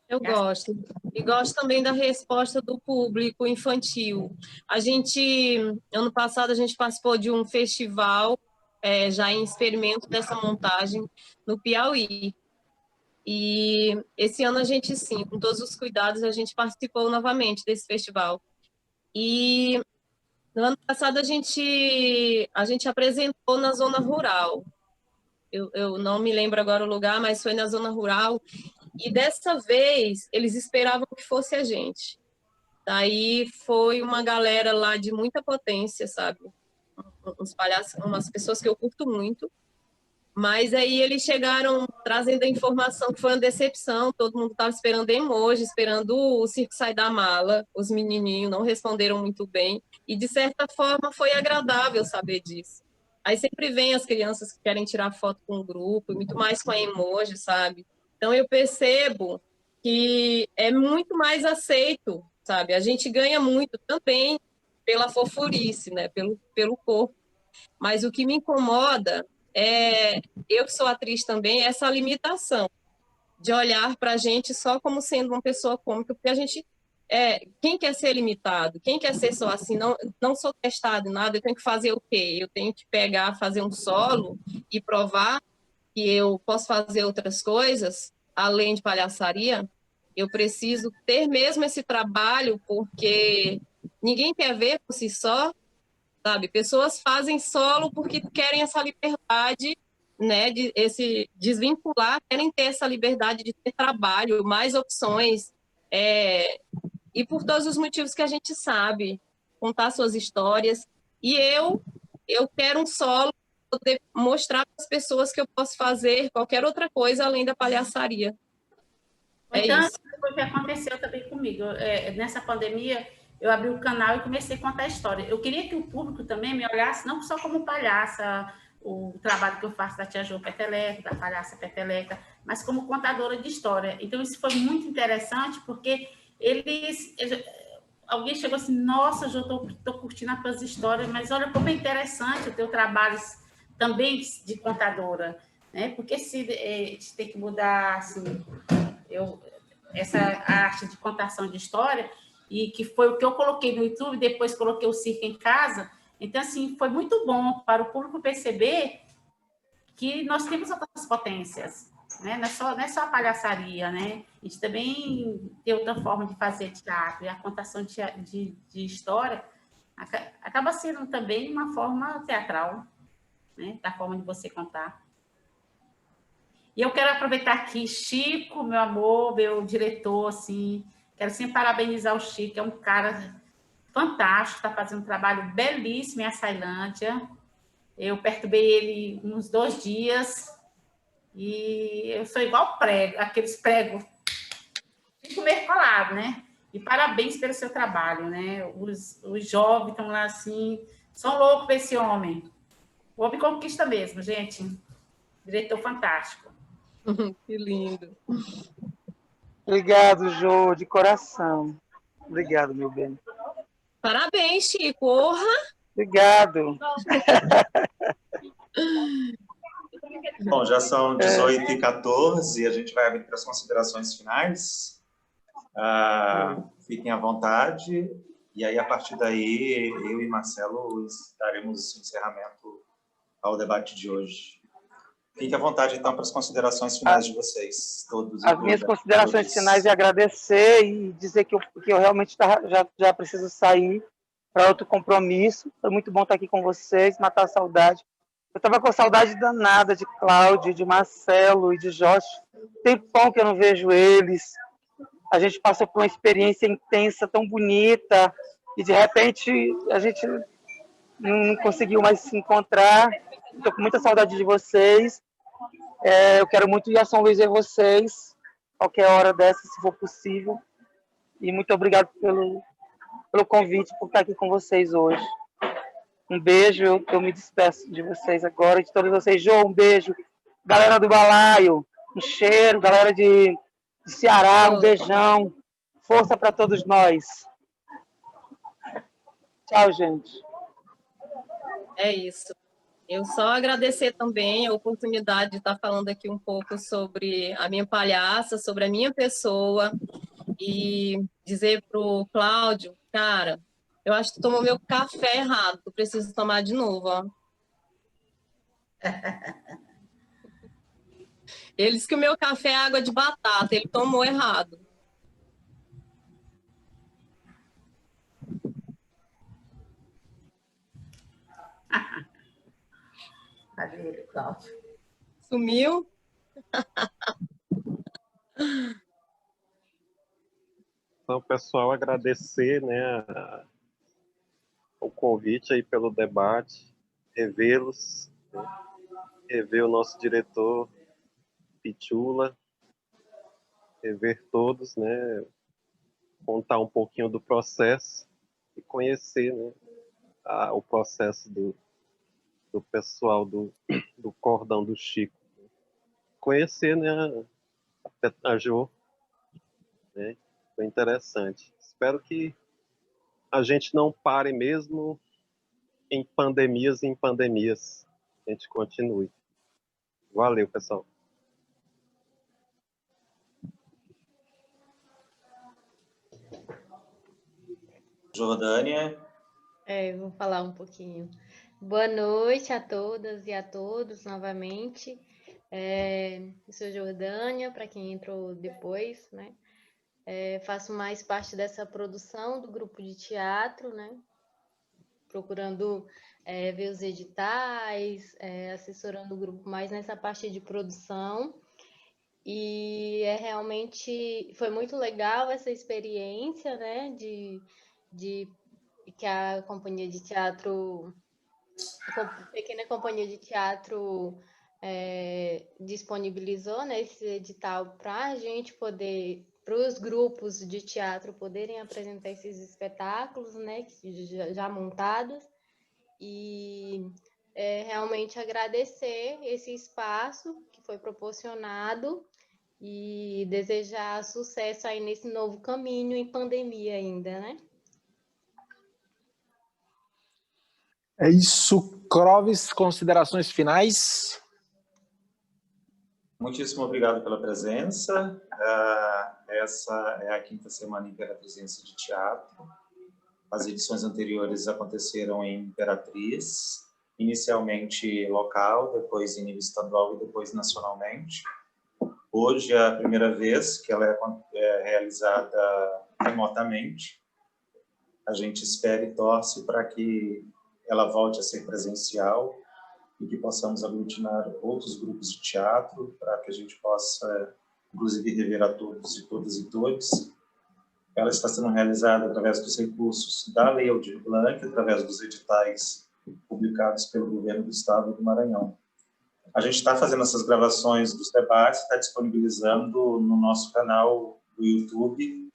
Speaker 4: Eu gosto. E gosto também da resposta do público infantil. Ano passado, a gente participou de um festival, já em experimento dessa montagem, no Piauí. E esse ano a gente, sim, com todos os cuidados, a gente participou novamente desse festival. E no ano passado a gente apresentou na zona rural. Eu não me lembro agora o lugar, mas foi na zona rural. E dessa vez, eles esperavam que fosse a gente. Daí foi uma galera lá de muita potência, sabe? Umas pessoas que eu curto muito. Mas aí eles chegaram trazendo a informação que foi uma decepção. Todo mundo estava esperando emoji, esperando o circo sair da mala. Os menininhos não responderam muito bem. E, de certa forma, foi agradável saber disso. Aí sempre vem as crianças que querem tirar foto com o grupo, muito mais com a emoji, sabe? Então, eu percebo que é muito mais aceito, sabe? A gente ganha muito também pela fofurice, né? Pelo corpo. Mas o que me incomoda eu que sou atriz também, essa limitação de olhar para a gente só como sendo uma pessoa cômica, porque a gente quem quer ser limitado? Quem quer ser só assim? Não sou testado em nada, eu tenho que fazer o quê? Eu tenho que pegar, fazer um solo e provar que eu posso fazer outras coisas, além de palhaçaria? Eu preciso ter mesmo esse trabalho, porque ninguém quer ver por si só, sabe? Pessoas fazem solo porque querem essa liberdade, né, de esse desvincular, querem ter essa liberdade de ter trabalho, mais opções, e por todos os motivos que a gente sabe, contar suas histórias. E eu quero um solo, poder mostrar para as pessoas que eu posso fazer qualquer outra coisa além da palhaçaria.
Speaker 9: Então,
Speaker 4: Isso.
Speaker 9: foi o que aconteceu também comigo. Nessa pandemia, eu abri o canal e comecei a contar a história. Eu queria que o público também me olhasse, não só como palhaça, o trabalho que eu faço da Tia Jo Peteleca, da palhaça Peteleca, mas como contadora de história. Então, isso foi muito interessante, porque alguém chegou assim, nossa, Jo, estou curtindo as tuas histórias, mas olha como é interessante o teu trabalho também de contadora, né? Porque se tem que mudar, assim, essa arte de contação de história, e que foi o que eu coloquei no YouTube, depois coloquei o circo em casa. Então, assim, foi muito bom para o público perceber que nós temos outras potências, né? Não é só a palhaçaria, né? A gente também tem outra forma de fazer teatro, e a contação de história acaba sendo também uma forma teatral, né? Da forma de você contar. E eu quero aproveitar aqui, Chico, meu amor, meu diretor, assim, quero sempre parabenizar o Chico, é um cara fantástico, está fazendo um trabalho belíssimo em Açailândia. Eu perturbei ele uns 2 dias e eu sou igual prego, aqueles pregos, fico meio colado, né? E parabéns pelo seu trabalho, né? Os jovens estão lá assim, são loucos para esse homem. O homem conquista mesmo, gente. Diretor fantástico.
Speaker 4: Que lindo.
Speaker 3: Obrigado, Jô, de coração. Obrigado, meu bem.
Speaker 4: Parabéns, Chico. Orra!
Speaker 3: Obrigado.
Speaker 5: Bom, já são 18h14 e a gente vai abrir para as considerações finais. Fiquem à vontade. E aí, a partir daí, eu e Marcelo daremos encerramento ao debate de hoje. Fique à vontade, então, para as considerações finais de vocês, todos.
Speaker 3: As minhas considerações finais é agradecer e dizer que eu realmente já preciso sair para outro compromisso. Foi muito bom estar aqui com vocês, matar a saudade. Eu estava com saudade danada de Cláudio, de Marcelo e de Jorge. Tempão que eu não vejo eles. A gente passou por uma experiência intensa, tão bonita, e de repente a gente não conseguiu mais se encontrar. Estou com muita saudade de vocês. Eu quero muito ir a São Luís ver vocês, qualquer hora dessa, se for possível. E muito obrigado pelo convite, por estar aqui com vocês hoje. Um beijo, eu me despeço de vocês agora, de todos vocês. Jô, um beijo. Galera do Balaio, um cheiro. Galera de Ceará, um beijão. Força para todos nós. Tchau, gente.
Speaker 4: É isso. Eu só agradecer também a oportunidade de estar falando aqui um pouco sobre a minha palhaça, sobre a minha pessoa, e dizer para o Cláudio, cara, eu acho que tu tomou meu café errado, tu precisa tomar de novo, ó. Ele disse que o meu café é água de batata, ele tomou errado.
Speaker 9: Cadê ele, Cláudio?
Speaker 4: Sumiu?
Speaker 6: Então, pessoal, agradecer, né, o convite aí pelo debate, revê-los, né, rever o nosso diretor Pichula, rever todos, né, contar um pouquinho do processo e conhecer, né, o processo do pessoal do Cordão do Chico. Conhecer, né, a Jo, né, foi interessante. Espero que a gente não pare mesmo em pandemias e em pandemias. A gente continue. Valeu, pessoal.
Speaker 5: Jordânia.
Speaker 7: Vou falar um pouquinho. Boa noite a todas e a todos novamente. Eu sou Jordânia, para quem entrou depois, né? Faço mais parte dessa produção do grupo de teatro, né? Procurando ver os editais, assessorando o grupo mais nessa parte de produção. E realmente foi muito legal essa experiência, né? De que a companhia de teatro, a pequena companhia de teatro disponibilizou, né, esse edital para a gente poder, para os grupos de teatro poderem apresentar esses espetáculos, né, já montados, e realmente agradecer esse espaço que foi proporcionado e desejar sucesso aí nesse novo caminho em pandemia ainda, né?
Speaker 1: É isso, Clóvis, considerações finais?
Speaker 5: Muitíssimo obrigado pela presença. Essa é a 5ª semana Imperatrizense de Teatro. As edições anteriores aconteceram em Imperatriz, inicialmente local, depois em nível estadual e depois nacionalmente. Hoje é a primeira vez que ela é realizada remotamente. A gente espera e torce para que ela volte a ser presencial e que possamos aglutinar outros grupos de teatro para que a gente possa, inclusive, rever a todos e todas e todos. Ela está sendo realizada através dos recursos da Lei Aldir Blanc, através dos editais publicados pelo governo do estado do Maranhão. A gente está fazendo essas gravações dos debates, está disponibilizando no nosso canal do YouTube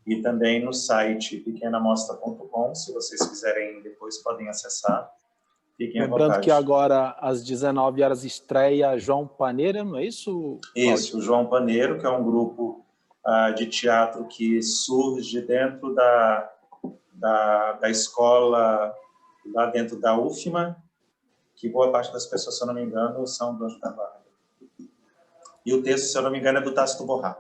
Speaker 5: e também no site pequenamostra.com. Se vocês quiserem, depois podem acessar. Fiquem à
Speaker 1: Lembrando
Speaker 5: vontade.
Speaker 1: que agora, às 19 horas, estreia João Paneira, não é isso?
Speaker 5: Isso, o João Paneiro, que é um grupo de teatro que surge dentro da escola, lá dentro da UFMA, que boa parte das pessoas, se eu não me engano, são do Anjo da Guarda. E o texto, se eu não me engano, é do Tácito Borrá.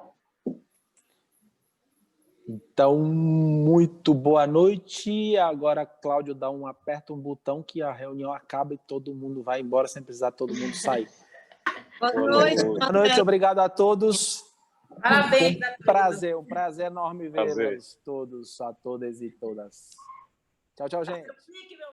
Speaker 1: Então, muito boa noite. Agora, Cláudio aperta um botão que a reunião acaba e todo mundo vai embora sem precisar todo mundo sair.
Speaker 4: Boa noite.
Speaker 1: Boa noite, obrigado a todos.
Speaker 9: Parabéns.
Speaker 1: Um prazer enorme vê-los todos, a todas e todas. Tchau, tchau, gente.